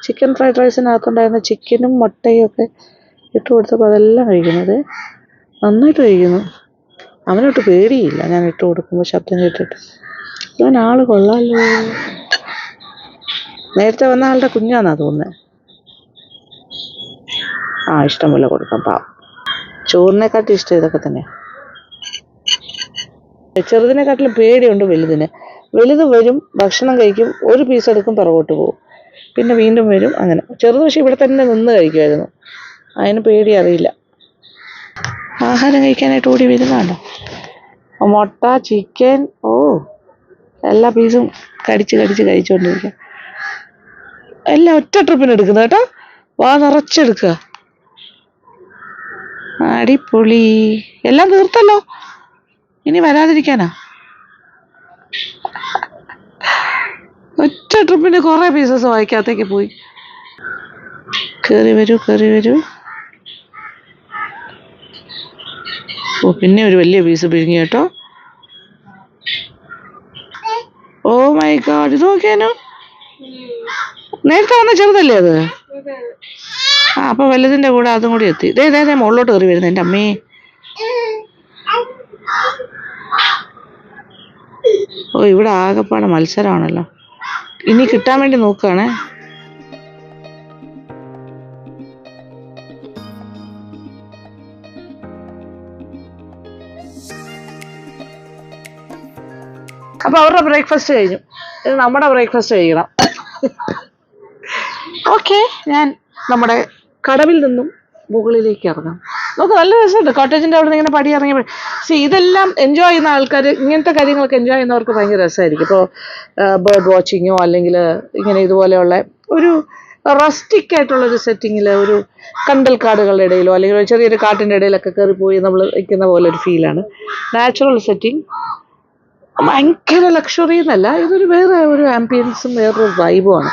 ചിക്കൻ ഫ്രൈഡ് റൈസിനകത്തുണ്ടായിരുന്ന ചിക്കനും മുട്ടയും ഒക്കെ ഇട്ട് കൊടുത്തപ്പോൾ അതെല്ലാം കഴിക്കുന്നത്. നന്നായിട്ട് കഴിക്കുന്നു. അവനൊട്ട് പേടിയില്ല ഞാൻ ഇട്ട് കൊടുക്കുമ്പോൾ ശബ്ദം കേട്ടിട്ട്. ഇവൻ ആള് കൊള്ളാമല്ലോ. നേരത്തെ വന്ന ആളുടെ കുഞ്ഞാന്നാ തോന്നുന്നത്. ഇഷ്ടം പോലെ കൊടുക്കാം. ചോറിനെക്കാട്ടും ഇഷ്ടം ഇതൊക്കെ തന്നെയാണ്. ചെറുതിനെക്കാട്ടിലും പേടിയുണ്ട് വലുതിന്. വലുത് വരും, ഭക്ഷണം കഴിക്കും, ഒരു പീസ് എടുക്കും, പുറകോട്ട് പോകും, പിന്നെ വീണ്ടും വരും. അങ്ങനെ. ചെറുത് പക്ഷെ ഇവിടെ തന്നെ നിന്ന് കഴിക്കുമായിരുന്നു. അതിന് പേടി അറിയില്ല. ആഹാരം കഴിക്കാനായിട്ട് ഓടി വരുന്നുണ്ടോ. മുട്ട, ചിക്കൻ, എല്ലാ പീസും കടിച്ച് കഴിച്ചുകൊണ്ടിരിക്കുക. എല്ലാം ഒറ്റ ട്രിപ്പിന് എടുക്കുന്നത് കേട്ടോ. വാ നിറച്ചെടുക്കുക. അടിപൊളി. എല്ലാം തീർത്തല്ലോ, ഇനി വരാതിരിക്കാനാ. ഒറ്റ ട്രിപ്പിന് കുറേ പീസസ് വായിക്കകത്തേക്ക് പോയി. കയറി വരൂ. പിന്നെ ഒരു വലിയ പീസ് പിരിഞ്ഞു കേട്ടോ. ഓ മൈ ഗോഡ്, ഇത് നോക്കിയാനോ. നേരത്തെ വന്ന ചെറുതല്ലേ അത്. അപ്പൊ വലുതിന്റെ കൂടെ അതും കൂടി എത്തി. ഇതേ മുകളിലോട്ട് കയറി വരുന്നത്. എൻ്റെ അമ്മേ. ഇവിടെ ആകെപ്പാടെ മത്സരമാണല്ലോ. ഇനി കിട്ടാൻ വേണ്ടി നോക്കുകയാണേ. അപ്പൊ അവരുടെ ബ്രേക്ക്ഫാസ്റ്റ് കഴിഞ്ഞു. ഇത് നമ്മുടെ ബ്രേക്ക്ഫാസ്റ്റ് കഴിക്കണം. ഓക്കെ, ഞാൻ നമ്മുടെ കടവിൽ നിന്നും മുകളിലേക്ക് ഇറങ്ങാം. നമുക്ക് നല്ല രസമുണ്ട്. കോട്ടേജിൻ്റെ അവിടെ നിന്ന് ഇങ്ങനെ പടി ഇറങ്ങിയപ്പോൾ ഇതെല്ലാം എൻജോയ് ചെയ്യുന്ന ആൾക്കാർ, ഇങ്ങനത്തെ കാര്യങ്ങളൊക്കെ എൻജോയ് ചെയ്യുന്നവർക്ക് ഭയങ്കര രസമായിരിക്കും. ഇപ്പോൾ ബേർഡ് വാച്ചിങ്ങോ അല്ലെങ്കിൽ ഇങ്ങനെ ഇതുപോലെയുള്ള ഒരു റസ്റ്റിക് ആയിട്ടുള്ളൊരു സെറ്റിങ്ങിൽ ഒരു കണ്ടൽക്കാടുകളുടെ ഇടയിലോ അല്ലെങ്കിൽ ഒരു ചെറിയൊരു കാട്ടിൻ്റെ ഇടയിലൊക്കെ കയറിപ്പോയി നമ്മൾ ഇരിക്കുന്ന പോലെ ഒരു ഫീലാണ്. നാച്ചുറൽ സെറ്റിംഗ്, ഭയങ്കര ലക്ഷറി എന്നല്ല, ഇതൊരു വേറെ ഒരു ആംബിയൻസും വേറൊരു വൈബുമാണ്.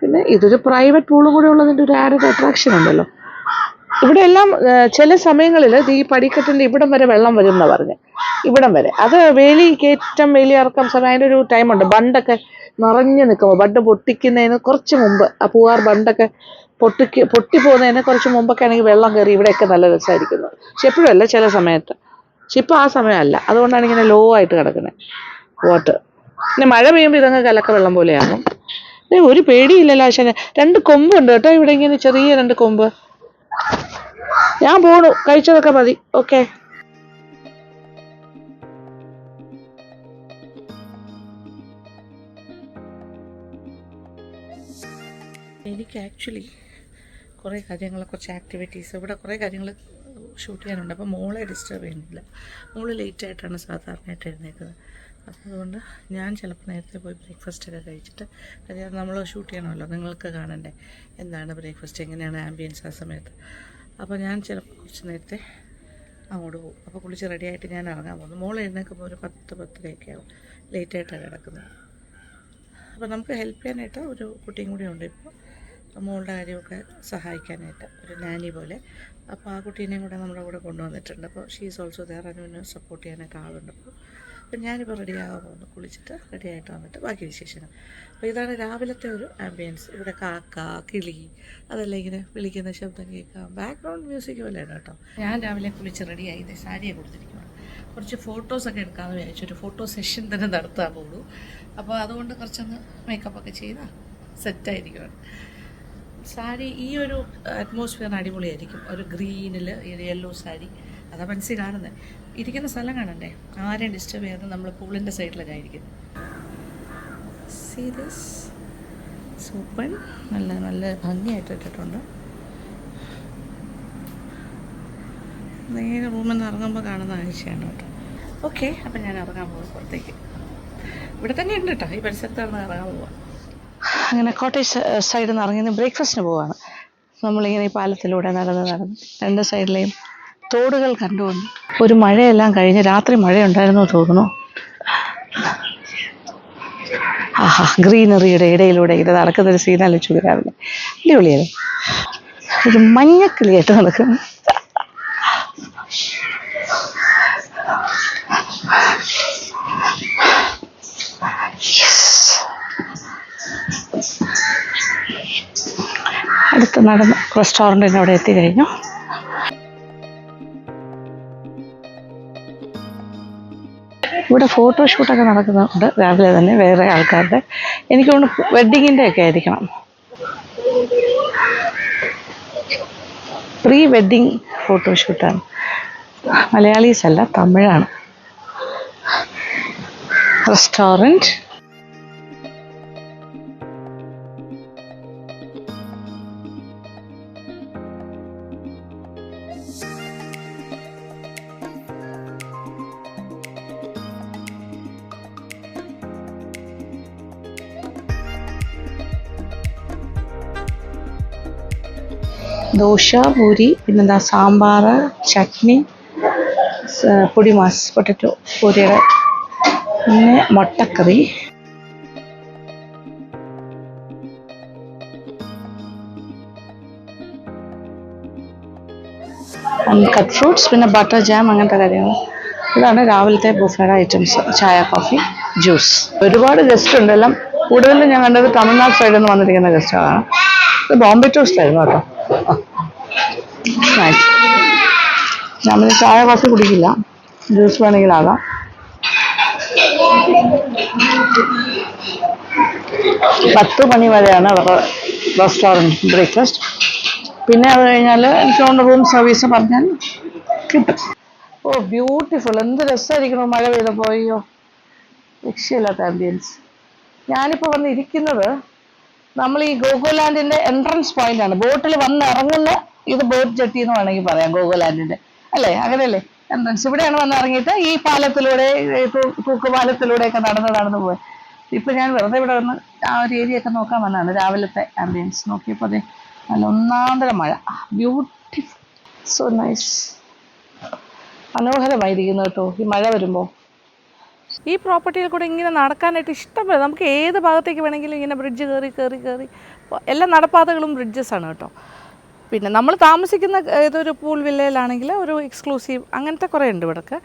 പിന്നെ ഇതൊരു പ്രൈവറ്റ് പൂളും കൂടെ ഉള്ളതിൻ്റെ ഒരു ആഡഡ് അട്രാക്ഷൻ ഉണ്ടല്ലോ. ഇവിടെ എല്ലാം ചില സമയങ്ങളിൽ ഈ പടിക്കെട്ടിൻ്റെ ഇവിടം വരെ വെള്ളം വരും എന്നാണ് പറഞ്ഞത്. ഇവിടം വരെ അത് കയറ്റം വേലി ഇറക്കം സമയം അതിൻ്റെ ഒരു ടൈമുണ്ട്. ബണ്ടൊക്കെ നിറഞ്ഞു നിൽക്കുമ്പോൾ, ബണ്ട് പൊട്ടിക്കുന്നതിന് കുറച്ച് മുമ്പ്, ആ പൂവാർ ബണ്ടൊക്കെ പൊട്ടിപ്പോകുന്നതിന് കുറച്ച് മുമ്പൊക്കെ ആണെങ്കിൽ വെള്ളം കയറി ഇവിടെയൊക്കെ നല്ല രസമായിരിക്കുന്നു. പക്ഷെ എപ്പോഴും അല്ല, ചില സമയത്ത്. പക്ഷെ ഇപ്പം ആ സമയമല്ല, അതുകൊണ്ടാണ് ഇങ്ങനെ ലോ ആയിട്ട് കിടക്കുന്നത് വാട്ടർ. പിന്നെ മഴ പെയ്യുമ്പോൾ ഇതങ്ങ് കലക്ക വെള്ളം പോലെയാകും. ഒരു പേടിയില്ലല്ലോ. പക്ഷേ 2 കൊമ്പുണ്ട് കേട്ടോ ഇവിടെ, ഇങ്ങനെ ചെറിയ 2 കൊമ്പ്. ഞാൻ പോണു, കഴിച്ചതൊക്കെ മതി. ഓക്കെ. എനിക്ക് ആക്ച്വലി കുറേ കാര്യങ്ങൾ, കുറച്ച് ആക്ടിവിറ്റീസ്, ഇവിടെ കുറേ കാര്യങ്ങൾ ഷൂട്ട് ചെയ്യാനുണ്ട്. അപ്പോൾ മോളെ ഡിസ്റ്റർബ് ചെയ്യുന്നില്ല. മോള് ലേറ്റായിട്ടാണ് സാധാരണയായിട്ട് എഴുന്നേക്കുന്നത്. അപ്പോൾ അതുകൊണ്ട് ഞാൻ ചിലപ്പോൾ നേരത്തെ പോയി ബ്രേക്ക്ഫാസ്റ്റൊക്കെ കഴിച്ചിട്ട്, കാര്യം നമ്മൾ ഷൂട്ട് ചെയ്യണമല്ലോ, നിങ്ങൾക്ക് കാണണ്ടേ എന്താണ് ബ്രേക്ക്ഫാസ്റ്റ്, എങ്ങനെയാണ് ആംബിയൻസ് ആ സമയത്ത്. അപ്പോൾ ഞാൻ ചിലപ്പോൾ കുറച്ച് നേരത്തെ അങ്ങോട്ട് പോകും. അപ്പോൾ കുളിച്ച് റെഡിയായിട്ട് ഞാൻ ഇറങ്ങാൻ പോകുന്നു. മോൾ എഴുന്നേൽക്കുമ്പോൾ ഒരു 10-10:30 ആവും. ലേറ്റായിട്ടാണ് കിടക്കുന്നത്. അപ്പോൾ നമുക്ക് ഹെൽപ്പ് ചെയ്യാനായിട്ട് ഒരു കുട്ടിയും കൂടി ഉണ്ട് ഇപ്പോൾ, മോളുടെ കാര്യമൊക്കെ സഹായിക്കാനായിട്ട് ഒരു നാനി പോലെ. അപ്പോൾ ആ കുട്ടീനെയും കൂടെ നമ്മുടെ കൂടെ കൊണ്ടുവന്നിട്ടുണ്ട്. അപ്പോൾ ഷീസ് ഓൾസോ ദെയർ, അനുവിനെ സപ്പോർട്ട് ചെയ്യാനൊക്കെ ആളുണ്ട്. അപ്പോൾ ഞാനിപ്പോൾ റെഡിയാകാൻ പോകുന്നു, കുളിച്ചിട്ട് റെഡിയായിട്ട് വന്നിട്ട് ബാക്കി വിശേഷങ്ങൾ. അപ്പോൾ ഇതാണ് രാവിലത്തെ ഒരു ആംബിയൻസ്. ഇവിടെ കാക്ക, കിളി, അതെല്ലാം ഇങ്ങനെ വിളിക്കുന്ന ശബ്ദം കേൾക്കാം. ബാക്ക്ഗ്രൗണ്ട് മ്യൂസിക് പോലെയാണ് കേട്ടോ. ഞാൻ രാവിലെ കുളിച്ച് റെഡിയായി ഇത് സാരിയെ കൊടുത്തിരിക്കുകയാണ്. കുറച്ച് ഫോട്ടോസൊക്കെ എടുക്കാമെന്ന് വിചാരിച്ചു, ഒരു ഫോട്ടോ സെഷൻ തന്നെ നടത്താൻ പോകുള്ളൂ. അപ്പോൾ അതുകൊണ്ട് കുറച്ചൊന്ന് മേക്കപ്പൊക്കെ ചെയ്താൽ സെറ്റായിരിക്കുകയാണ്. സാരി ഈ ഒരു അറ്റ്മോസ്ഫിയറിന് അടിപൊളിയായിരിക്കും. ഒരു ഗ്രീനിൽ യെല്ലോ സാരി, അതാ മനസ്സിൽ കാണുന്നത്. ഇരിക്കുന്ന സ്ഥലം കാണണ്ടേ, ആരെയും ഡിസ്റ്റർബ് ചെയ്യാതെ നമ്മൾ പൂളിൻ്റെ സൈഡിലൊക്കെ ആയിരിക്കും. സീ ദിസ് സൂപ്പർ, നല്ല നല്ല ഭംഗിയായിട്ട് ഇട്ടിട്ടുണ്ട്. നേരെ റൂമിൽ നിന്ന് ഇറങ്ങുമ്പോൾ കാണുന്ന കാഴ്ചയാണ് കേട്ടോ. ഓക്കെ, അപ്പം ഞാൻ ഇറങ്ങാൻ പോകും പുറത്തേക്ക്. ഇവിടെ തന്നെ ഉണ്ട് കേട്ടോ, ഈ പരിസരത്താണ് ഇറങ്ങാൻ പോവുക. അങ്ങനെ കോട്ടേജ് സൈഡിൽ നിന്ന് ഇറങ്ങി ബ്രേക്ക്ഫാസ്റ്റിന് പോവാണ്. നമ്മളിങ്ങനെ ഈ പാലത്തിലൂടെ നടന്ന് രണ്ട് സൈഡിലെയും തോടുകൾ കണ്ടുകൊണ്ട് ഒരു മഴയെല്ലാം കഴിഞ്ഞ് രാത്രി മഴയുണ്ടായിരുന്നു തോന്നുന്നു. ആഹാ, ഗ്രീനറിയുടെ ഇടയിലൂടെ ഇത് നടക്കുന്നൊരു സീനല്ല ചുവരാവില്ല. അടിപൊളിയായിരുന്നു. ഒരു മഞ്ഞക്കിളിയായിട്ട് നടക്കുന്നു. അടുത്ത് നടന്ന് റെസ്റ്റോറൻറ്റിൻ്റെ അവിടെ എത്തിക്കഴിഞ്ഞു. ഇവിടെ ഫോട്ടോഷൂട്ടൊക്കെ നടക്കുന്നുണ്ട് രാവിലെ തന്നെ, വേറെ ആൾക്കാരുടെ. എനിക്ക് തോന്നുന്നു വെഡ്ഡിങ്ങിൻ്റെ ഒക്കെ ആയിരിക്കണം. Pre wedding ഫോട്ടോഷൂട്ടാണ്. മലയാളീസ് അല്ല, തമിഴാണ്. റെസ്റ്റോറൻറ്റ് ദോശ, പൂരി, പിന്നെന്താ സാമ്പാർ, ചട്നി, പൊടിമാസ്, പൊട്ടറ്റോ പൂരിയുടെ, പിന്നെ മുട്ടക്കറി, കട്ട് ഫ്രൂട്ട്സ്, പിന്നെ ബട്ടർ ജാം, അങ്ങനത്തെ കാര്യങ്ങൾ. ഇതാണ് രാവിലത്തെ ബുഫേയുടെ ഐറ്റംസ്. ചായ, കോഫി, ജ്യൂസ്. ഒരുപാട് ഗസ്റ്റ് ഉണ്ട്. എല്ലാം കൂടുതലും ഞാൻ കണ്ടത് തമിഴ്നാട് സൈഡിൽ നിന്ന് വന്നിരിക്കുന്ന ഗസ്റ്റുകളാണ്. ഇത് ബോംബെ ടോസ്റ്റ് ആയിരുന്നു കേട്ടോ. ഞാൻ പിന്നെ ചായ കോഫി കുടിക്കില്ല, ജ്യൂസ് വേണമെങ്കിലാകാം. 10 മണി വരെയാണ് അവരുടെ റെസ്റ്റോറൻറ്റ് ബ്രേക്ക്ഫാസ്റ്റ്. പിന്നെ അത് കഴിഞ്ഞാൽ എനിക്ക് തോന്നുന്നു റൂം സർവീസ് പറഞ്ഞാൽ കിട്ടും. ഓ ബ്യൂട്ടിഫുൾ, എന്ത് രസമായിരിക്കണം മഴ പെയ്തപ്പോൾ. അയ്യോ, രക്ഷയില്ലാത്ത ആംബിയൻസ്. ഞാനിപ്പോൾ വന്നിരിക്കുന്നത് നമ്മൾ ഈ ഗോകുലാൻഡിൻ്റെ എൻട്രൻസ് പോയിന്റാണ്. ബോട്ടിൽ വന്ന് ഇറങ്ങുന്ന ഇത് ബോട്ട് ജെട്ടി എന്ന് വേണമെങ്കിൽ പറയാം, ഗോകുലാൻഡിൻ്റെ അല്ലേ, അങ്ങനെയല്ലേ എൻട്രൻസ്. ഇവിടെയാണ് വന്ന് ഇറങ്ങിയിട്ട് ഈ പാലത്തിലൂടെ, തൂക്കുപാലത്തിലൂടെയൊക്കെ നടന്ന് പോയി. ഇപ്പം ഞാൻ വെറുതെ ഇവിടെ വന്ന് ആ ഒരു ഏരിയ ഒക്കെ നോക്കാൻ വന്നതാണ്. രാവിലത്തെ ആംബിയൻസ് നോക്കിയപ്പോൾ അതെ നല്ല ഒന്നാന്തര മഴ. Beautiful, so nice. മനോഹരമായിരിക്കുന്നു കേട്ടോ ഈ മഴ വരുമ്പോൾ. ഈ പ്രോപ്പർട്ടിയിൽ കൂടെ ഇങ്ങനെ നടക്കാനായിട്ട് ഇഷ്ടംപോലെ, നമുക്ക് ഏത് ഭാഗത്തേക്ക് വേണമെങ്കിലും ഇങ്ങനെ ബ്രിഡ്ജ് കയറി എല്ലാ നടപ്പാതകളും ബ്രിഡ്ജസാണ് കേട്ടോ. പിന്നെ നമ്മൾ താമസിക്കുന്ന ഏതൊരു പൂൾ വില്ലയിലാണെങ്കിൽ ഒരു എക്സ്ക്ലൂസീവ് അങ്ങനത്തെ കുറേ ഉണ്ട് ഇവിടൊക്കെ.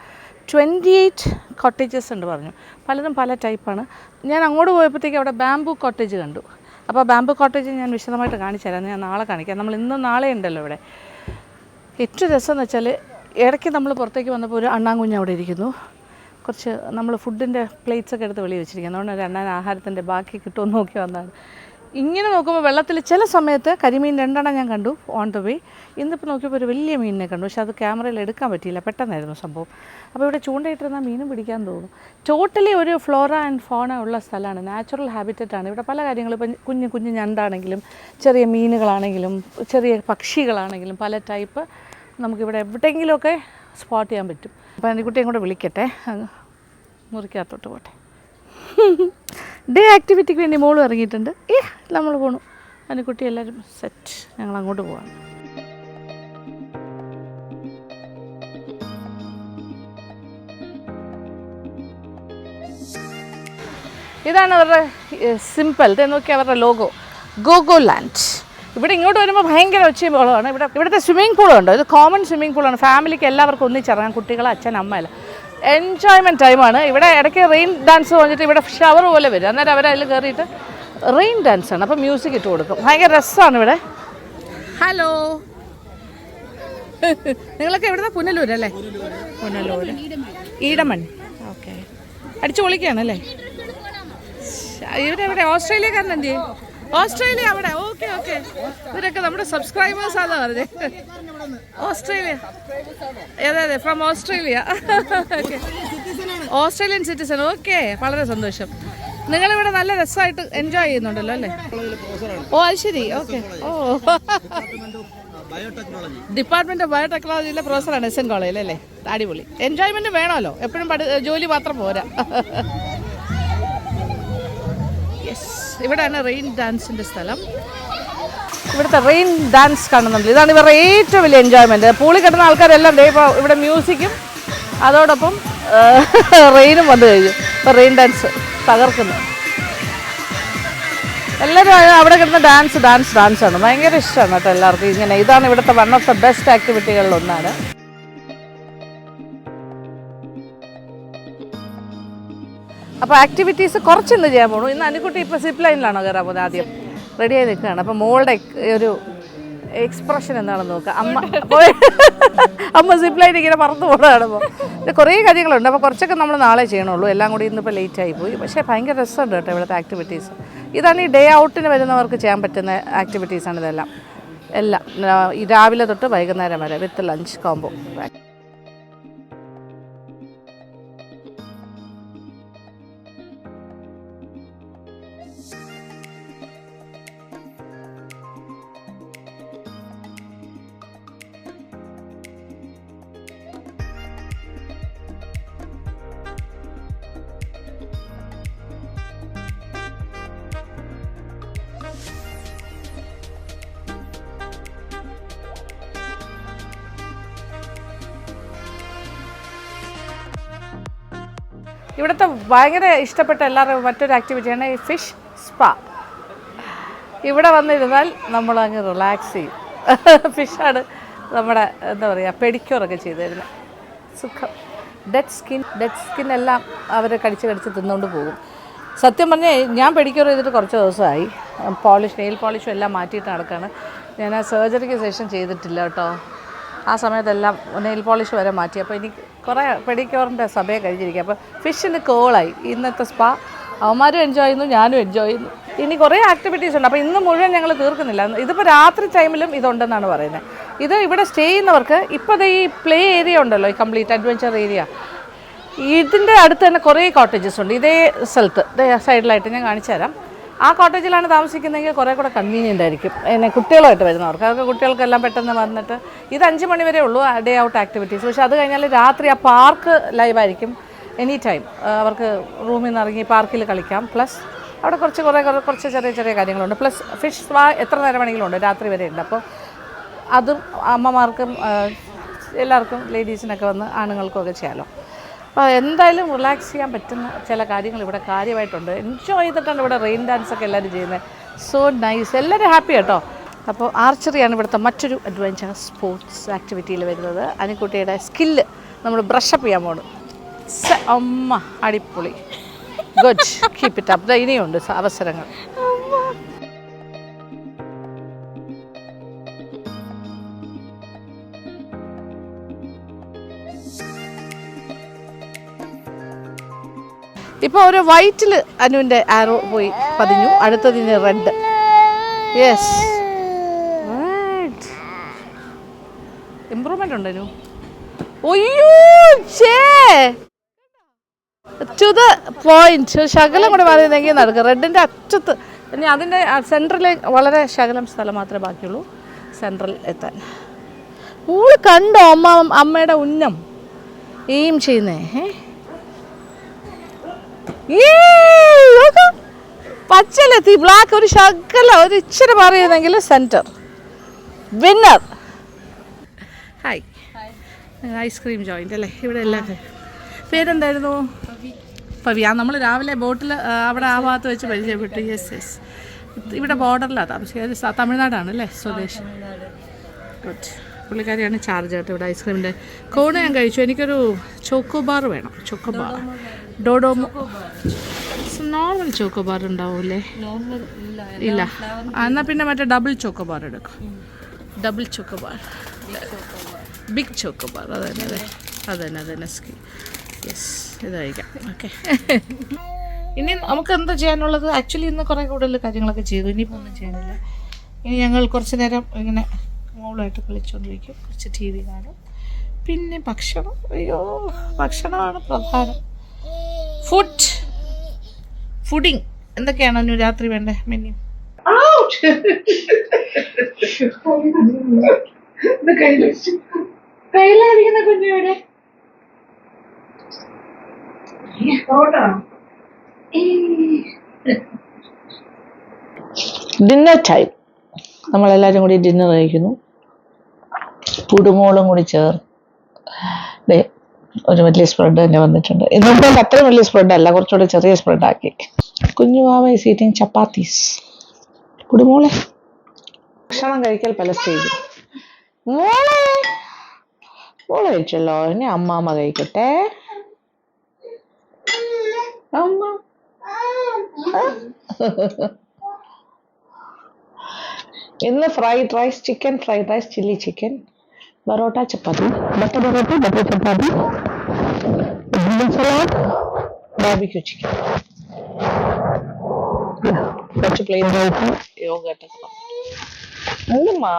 28 കോട്ടേജസ് ഉണ്ട് പറഞ്ഞു, പലതും പല ടൈപ്പാണ്. ഞാൻ അങ്ങോട്ട് പോയപ്പോഴത്തേക്ക് അവിടെ ബാംബു കോട്ടേജ് കണ്ടു. അപ്പോൾ ബാംബു കോട്ടേജ് ഞാൻ വിശദമായിട്ട് കാണിച്ചു തരാം, ഞാൻ നാളെ കാണിക്കാം. നമ്മൾ ഇന്നും നാളെ ഉണ്ടല്ലോ ഇവിടെ. ഏറ്റവും രസം എന്ന് വെച്ചാൽ ഇടയ്ക്ക് നമ്മൾ പുറത്തേക്ക് വന്നപ്പോൾ ഒരു അണ്ണാങ്കുഞ്ഞ് അവിടെ ഇരിക്കുന്നു. കുറച്ച് നമ്മൾ ഫുഡിൻ്റെ പ്ലേറ്റ്സൊക്കെ എടുത്ത് വെളിയിൽ വെച്ചിരിക്കുന്നു. അതുകൊണ്ട് ഒരു അണ്ണാൻ ആഹാരത്തിൻ്റെ ബാക്കി കിട്ടുമെന്ന് നോക്കി വന്നതാണ്. ഇങ്ങനെ നോക്കുമ്പോൾ വെള്ളത്തിൽ ചില സമയത്ത് കരിമീൻ 2 എണ്ണം ഞാൻ കണ്ടു ഓൺ ദ വേ. ഇന്നിപ്പോൾ നോക്കിയപ്പോൾ ഒരു വലിയ മീനിനെ കണ്ടു, പക്ഷെ അത് ക്യാമറയിൽ എടുക്കാൻ പറ്റിയില്ല, പെട്ടെന്നായിരുന്നു സംഭവം. അപ്പോൾ ഇവിടെ ചൂണ്ടയിട്ടിരുന്നാൽ മീനും പിടിക്കാൻ തോന്നും. ടോട്ടലി ഒരു ഫ്ലോറ ആൻഡ് ഫോണ ഉള്ള സ്ഥലമാണ്, നാച്ചുറൽ ഹാബിറ്ററ്റാണ്. ഇവിടെ പല കാര്യങ്ങളും, ഇപ്പം കുഞ്ഞു ഞണ്ടാണെങ്കിലും ചെറിയ മീനുകളാണെങ്കിലും ചെറിയ പക്ഷികളാണെങ്കിലും പല ടൈപ്പ് നമുക്കിവിടെ എവിടെയെങ്കിലുമൊക്കെ സ്പോട്ട് ചെയ്യാൻ പറ്റും. അപ്പോൾ അനിക്കുട്ടിയും കൂടെ വിളിക്കട്ടെ, മുറിക്കകത്തോട്ട് പോട്ടെ. ഡേ ആക്ടിവിറ്റിക്ക് വേണ്ടി മോളും ഇറങ്ങിയിട്ടുണ്ട്. നമ്മൾ പോണു, അനിക്കുട്ടി എല്ലാവരും സെറ്റ്, ഞങ്ങൾ അങ്ങോട്ട് പോവാണ്. ഇതാണ് അവരുടെ സിമ്പിൾ. ഇത് നോക്കി അവരുടെ ലോഗോ ഗോഗോ ലാൻഡ്. ഇവിടെ ഇങ്ങോട്ട് വരുമ്പോൾ ഭയങ്കര ഒച്ചയും ബഹളമാണ്. ഇവിടുത്തെ സ്വിമ്മിംഗ് പൂളുണ്ട്. ഇത് കോമൺ സ്വിമ്മിംഗ് പൂളാണ്. ഫാമിലിക്ക് എല്ലാവർക്കും ഒന്നിച്ചിറങ്ങാം, കുട്ടികൾ, അച്ഛൻ, അമ്മയല്ല. എൻജോയ്മെൻറ്റ് ടൈമാണ്. ഇവിടെ ഇടയ്ക്ക് റെയിൻ ഡാൻസ് പറഞ്ഞിട്ട് ഇവിടെ ഷവർ പോലെ വരും. അന്നേരം അവരതിൽ കയറിയിട്ട് റെയിൻ ഡാൻസാണ്. അപ്പോൾ മ്യൂസിക് ഇട്ട് കൊടുക്കും. ഭയങ്കര രസമാണ് ഇവിടെ. ഹലോ, നിങ്ങളൊക്കെ എവിടുന്ന? പുനലൂരല്ലേ? പുനലൂർ, ഈടമൺ. ഓക്കെ, അടിച്ചു പൊളിക്കുകയാണല്ലേ? ഇവരെവിടെ? ഓസ്ട്രേലിയക്കാരനെന്ത്? ഓസ്ട്രേലിയ അവിടെ. ഓക്കെ ഓക്കെ, ഇവരൊക്കെ നമ്മുടെ സബ്സ്ക്രൈബേഴ്സ് ആണെന്ന് പറഞ്ഞേ. ഓസ്ട്രേലിയ, അതെ അതെ, from Australia. Okay, Australian citizen. Okay, വളരെ സന്തോഷം. നിങ്ങളിവിടെ നല്ല രസമായിട്ട് എൻജോയ് ചെയ്യുന്നുണ്ടല്ലോ അല്ലേ? ഓ അത് ശരി. ഓക്കെ. ഓ, ഡിപ്പാർട്ട്മെന്റ് ഓഫ് ബയോടെക്നോളജിയിലെ പ്രൊഫസറാണ് എസ് എൻ കോളേജിൽ അല്ലേ? അടിപൊളി. എൻജോയ്മെന്റ് വേണമല്ലോ, എപ്പോഴും ജോലി മാത്രം പോരാ. യെസ്, ഇവിടെയാണ് റെയിൻ ഡാൻസിന്റെ സ്ഥലം. ഇവിടുത്തെ റെയിൻ ഡാൻസ് കാണുന്നുണ്ട്. ഇതാണ് ഇവരുടെ ഏറ്റവും വലിയ എൻജോയ്മെന്റ്. പൂളി കെട്ടുന്ന ആൾക്കാരെല്ലാം ഇപ്പോൾ ഇവിടെ മ്യൂസിക്കും അതോടൊപ്പം റെയിനും വന്നു കഴിഞ്ഞു. ഇപ്പോൾ റെയിൻ ഡാൻസ് തകർക്കുന്നു. എല്ലാവരും അവിടെ കിടന്ന് ഡാൻസാണ്. ഭയങ്കര ഇഷ്ടമാണ് കേട്ടോ എല്ലാവർക്കും. ഇങ്ങനെ ഇതാണ് ഇവിടുത്തെ വൺ ഓഫ് ദ ബെസ്റ്റ് ആക്ടിവിറ്റികളിലൊന്നാണ്. അപ്പോൾ ആക്ടിവിറ്റീസ് കുറച്ചിന്ന് ചെയ്യാൻ പോകണു. ഇന്ന് അനുക്കുട്ടി ഇപ്പോൾ സിപ്പ് ലൈനിലാണോ കയറാൻ പോകുന്നത്? ആദ്യം റെഡിയായി നിൽക്കുകയാണ്. അപ്പോൾ മോളുടെ ഒരു എക്സ്പ്രഷൻ എന്താണെന്ന് നോക്കുക. അമ്മ സിപ്പ് ലൈൻ ഇങ്ങനെ പറന്നു പോകണതാണ്. അപ്പോൾ കുറേ കാര്യങ്ങളുണ്ട്. അപ്പോൾ കുറച്ചൊക്കെ നമ്മൾ നാളെ ചെയ്യണുള്ളൂ. എല്ലാം കൂടി ഇന്നിപ്പോൾ ലേറ്റായി പോയി. പക്ഷേ ഭയങ്കര രസമുണ്ട് കേട്ടോ ഇവിടുത്തെ ആക്ടിവിറ്റീസ്. ഇതാണ് ഈ ഡേ ഔട്ടിന് വരുന്നവർക്ക് ചെയ്യാൻ പറ്റുന്ന ആക്ടിവിറ്റീസാണ് ഇതെല്ലാം. എല്ലാം ഈ രാവിലെ തൊട്ട് വൈകുന്നേരം വരെ വിത്ത് ലഞ്ച് കോംബോ. ഇവിടുത്തെ ഭയങ്കര ഇഷ്ടപ്പെട്ട എല്ലാവരും മറ്റൊരു ആക്ടിവിറ്റിയാണ് ഈ ഫിഷ് സ്പാ. ഇവിടെ വന്നിരുന്നാൽ നമ്മളങ്ങ് റിലാക്സ് ചെയ്യും. ഫിഷാണ് നമ്മുടെ എന്താ പറയുക, പെഡിക്യൂറൊക്കെ ചെയ്ത് തരുന്നത്. സുഖം. ഡെഡ് സ്കിൻ എല്ലാം അവർ കടിച്ച് തിന്നുകൊണ്ട് പോകും. സത്യം പറഞ്ഞാൽ ഞാൻ പെഡിക്യൂർ ചെയ്തിട്ട് കുറച്ച് ദിവസമായി. നെയിൽ പോളിഷും എല്ലാം മാറ്റിയിട്ട് നടക്കുകയാണ്. ഞാൻ ആ സർജറിക്ക് ശേഷം ചെയ്തിട്ടില്ല കേട്ടോ. ആ സമയത്തെല്ലാം നെയിൽ പോളിഷ് വരെ മാറ്റി. അപ്പോൾ എനിക്ക് കുറേ പെഡിക്യൂറിൻ്റെ സമയം കഴിഞ്ഞിരിക്കുക. അപ്പോൾ ഫിഷിന് കോളായി ഇന്നത്തെ സ്പാ. അവന്മാരും എൻജോയ് ചെയ്യുന്നു, ഞാനും എൻജോയ് ചെയ്യുന്നു. ഇനി കുറേ ആക്ടിവിറ്റീസ് ഉണ്ട്. അപ്പോൾ ഇന്ന് മുഴുവൻ ഞങ്ങൾ തീർക്കുന്നില്ല. ഇതിപ്പോൾ രാത്രി ടൈമിലും ഇതുണ്ടെന്നാണ് പറയുന്നത്. ഇത് ഇവിടെ സ്റ്റേ ചെയ്യുന്നവർക്ക് ഇപ്പോൾ ഈ പ്ലേ ഏരിയ ഉണ്ടല്ലോ, ഈ കംപ്ലീറ്റ് അഡ്വഞ്ചർ ഏരിയ, ഇതിൻ്റെ അടുത്ത് തന്നെ കുറേ കോട്ടേജസ് ഉണ്ട്. ഇതേ സ്ഥലത്ത് ഇതേ സൈഡിലായിട്ട് ഞാൻ കാണിച്ചു തരാം. ആ കോട്ടേജിലാണ് താമസിക്കുന്നതെങ്കിൽ കുറേ കൂടെ കൺവീനിയൻ്റ് ആയിരിക്കും. പിന്നെ കുട്ടികളുമായിട്ട് വരുന്നവർക്ക്, അതൊക്കെ കുട്ടികൾക്കെല്ലാം പെട്ടെന്ന് വന്നിട്ട്. ഇത് 5 മണി വരെ ഉള്ളൂ ഡേ ഔട്ട് ആക്ടിവിറ്റീസ്. പക്ഷേ അത് കഴിഞ്ഞാൽ രാത്രി ആ പാർക്ക് ലൈവായിരിക്കും എനി ടൈം. അവർക്ക് റൂമിൽ നിന്ന് ഇറങ്ങി പാർക്കിൽ കളിക്കാം. പ്ലസ് അവിടെ കുറച്ച് ചെറിയ കാര്യങ്ങളുണ്ട്. പ്ലസ് ഫിഷ് സ്പാ എത്ര നേരം വേണമെങ്കിലും ഉണ്ട്, രാത്രി വരെ ഉണ്ട്. അപ്പോൾ അതും അമ്മമാർക്കും എല്ലാവർക്കും ലേഡീസിനൊക്കെ വന്ന് ആണുങ്ങൾക്കൊക്കെ ചെയ്യാമല്ലോ. അപ്പോൾ എന്തായാലും റിലാക്സ് ചെയ്യാൻ പറ്റുന്ന ചില കാര്യങ്ങൾ ഇവിടെ കാര്യമായിട്ടുണ്ട്. എൻജോയ് ചെയ്തിട്ടാണ് ഇവിടെ റെയിൻ ഡാൻസൊക്കെ എല്ലാവരും ചെയ്യുന്നത്. So nice. എല്ലാവരും ഹാപ്പി കേട്ടോ. അപ്പോൾ ആർച്ചറിയാണ് ഇവിടുത്തെ മറ്റൊരു അഡ്വഞ്ചർ സ്പോർട്സ് ആക്ടിവിറ്റിയിൽ വരുന്നത്. അനുക്കുട്ടിയുടെ സ്കില്ല് നമ്മൾ ബ്രഷപ്പ് ചെയ്യാൻ പോകണം. അമ്മ അടിപൊളി. Good, keep it up. ഇനിയുണ്ട് അവസരങ്ങൾ. ഇപ്പോൾ ഒരു വൈറ്റിൽ അനുവിൻ്റെ ആരോ പോയി പതിഞ്ഞു. അടുത്തതിന് റെഡ്. യെസ്, ഇമ്പ്രൂവ്മെൻ്റ് ഉണ്ട് അനു. ഒയ്യോ ടു ദ പോയിന്റ്. ശകലം കൂടെ പറയുന്നെങ്കിൽ നടക്കും. റെഡിൻ്റെ അറ്റത്ത് ഇനി അതിൻ്റെ സെൻട്രൽ വളരെ ശകലം സ്ഥലം മാത്രമേ ബാക്കിയുള്ളൂ സെൻട്രൽ എത്താൻ. ഓള് കണ്ടോ അമ്മയുടെ ഉന്നം എയിം ചെയ്യുന്നേ? പച്ചലെത്തി ബ്ലാക്ക് ഒരു ശകല ഒരു ഇച്ചിരി പറയുന്നെങ്കിൽ സെൻറ്റർ വിന്നർ. ഹായ്, ഐസ്ക്രീം ജോയിൻ്റ് അല്ലേ ഇവിടെ എല്ലാം. പേരെന്തായിരുന്നു? പവി നമ്മൾ രാവിലെ ബോട്ടിൽ അവിടെ ആ ഭാഗത്ത് വെച്ച് പരിചയപ്പെട്ടു. യെസ് ഇവിടെ ബോർഡറിലാണ് താമസിക്കുക. തമിഴ്നാടാണ് അല്ലേ സ്വദേശം? ഗുഡ്. പുള്ളിക്കാരിയാണ് ചാർജ് ആയിട്ട് ഇവിടെ ഐസ്ക്രീമിൻ്റെ കോണ് ഞാൻ കഴിച്ചു. എനിക്കൊരു ചോക്കോബാർ വേണം. ചോക്കോബാർ ഡോഡോമോ നോർമൽ ചോക്കോബാർ ഉണ്ടാവൂല്ലേ? ഇല്ല, എന്നാൽ പിന്നെ മറ്റേ ഡബിൾ ചോക്കോബാർ എടുക്കും. Double chocobar, big chocobar. അതന്നെ സ്കി. യെസ്, ഇത് കഴിക്കാം. ഓക്കെ. ഇനി നമുക്ക് എന്താ ചെയ്യാനുള്ളത്? ആക്ച്വലി ഇന്ന് കുറേ കൂടുതൽ കാര്യങ്ങളൊക്കെ ചെയ്തു. ഇനിയിപ്പോൾ ഒന്നും ചെയ്യാനില്ല. ഇനി ഞങ്ങൾ കുറച്ച് നേരം ഇങ്ങനെ മോളുമായിട്ട് കളിച്ചുകൊണ്ടിരിക്കും, കുറച്ച് TV കാണും, പിന്നെ ഭക്ഷണം. അയ്യോ, ഭക്ഷണമാണ് പ്രധാനം. ഫുഡിങ് എന്തൊക്കെയാണോ ഇനി രാത്രി വേണ്ടേ മെനു? കയ്യിലായിരിക്കുന്ന കുഞ്ഞിവിടെ ഡിന്നർ ടൈം. നമ്മളെല്ലാവരും കൂടി ഡിന്നർ കഴിക്കുന്നു. കുടുമോളും കൂടി ചേർന്ന് ഒരു വലിയ സ്പ്രെഡ് തന്നെ വന്നിട്ടുണ്ട്. ഇന്നത്തെ അത്രയും വലിയ സ്പ്രെഡല്ല, കുറച്ചുകൂടി ചെറിയ സ്പ്രെഡാക്കി. കുഞ്ഞുവാവ ഈസ് ഈറ്റിംഗ് ചപ്പാത്തീസ്. കുടുമോളെ ഭക്ഷണം കഴിക്കൽ പല സ്റ്റേജ്. മോളെ കഴിച്ചല്ലോ, ഇനി അമ്മാമ്മ കഴിക്കട്ടെ. അമ്മ ഇന്ന് fried rice, chicken fried rice, chilli chicken, barotta chapati, butter barotta, butter chapati, salad, barbecue chicken, കുറച്ച് പ്ലെയിൻ റൈസ്, യോഗട്ട്. എന്തുമ്മാ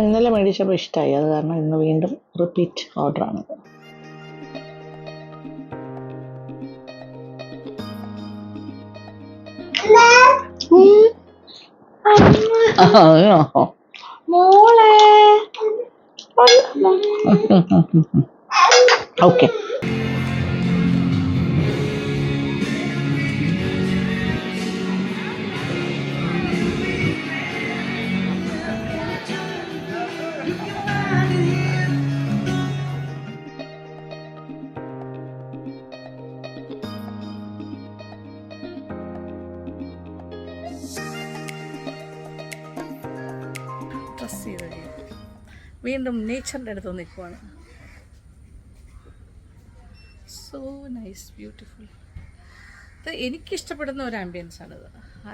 ഇന്നലെ മേടിച്ചപ്പോൾ ഇഷ്ടമായി. അത് കാരണം ഇന്ന് വീണ്ടും റിപ്പീറ്റ് ഓർഡറാണ്. ഓക്കെ. ഡ്രസ് ചെയ്ത് വീണ്ടും നേച്ചറിൻ്റെ അടുത്ത് നിൽക്കുവാണ്. So nice, beautiful. ഇത് എനിക്കിഷ്ടപ്പെടുന്ന ഒരു ആംബിയൻസ് ആണിത്.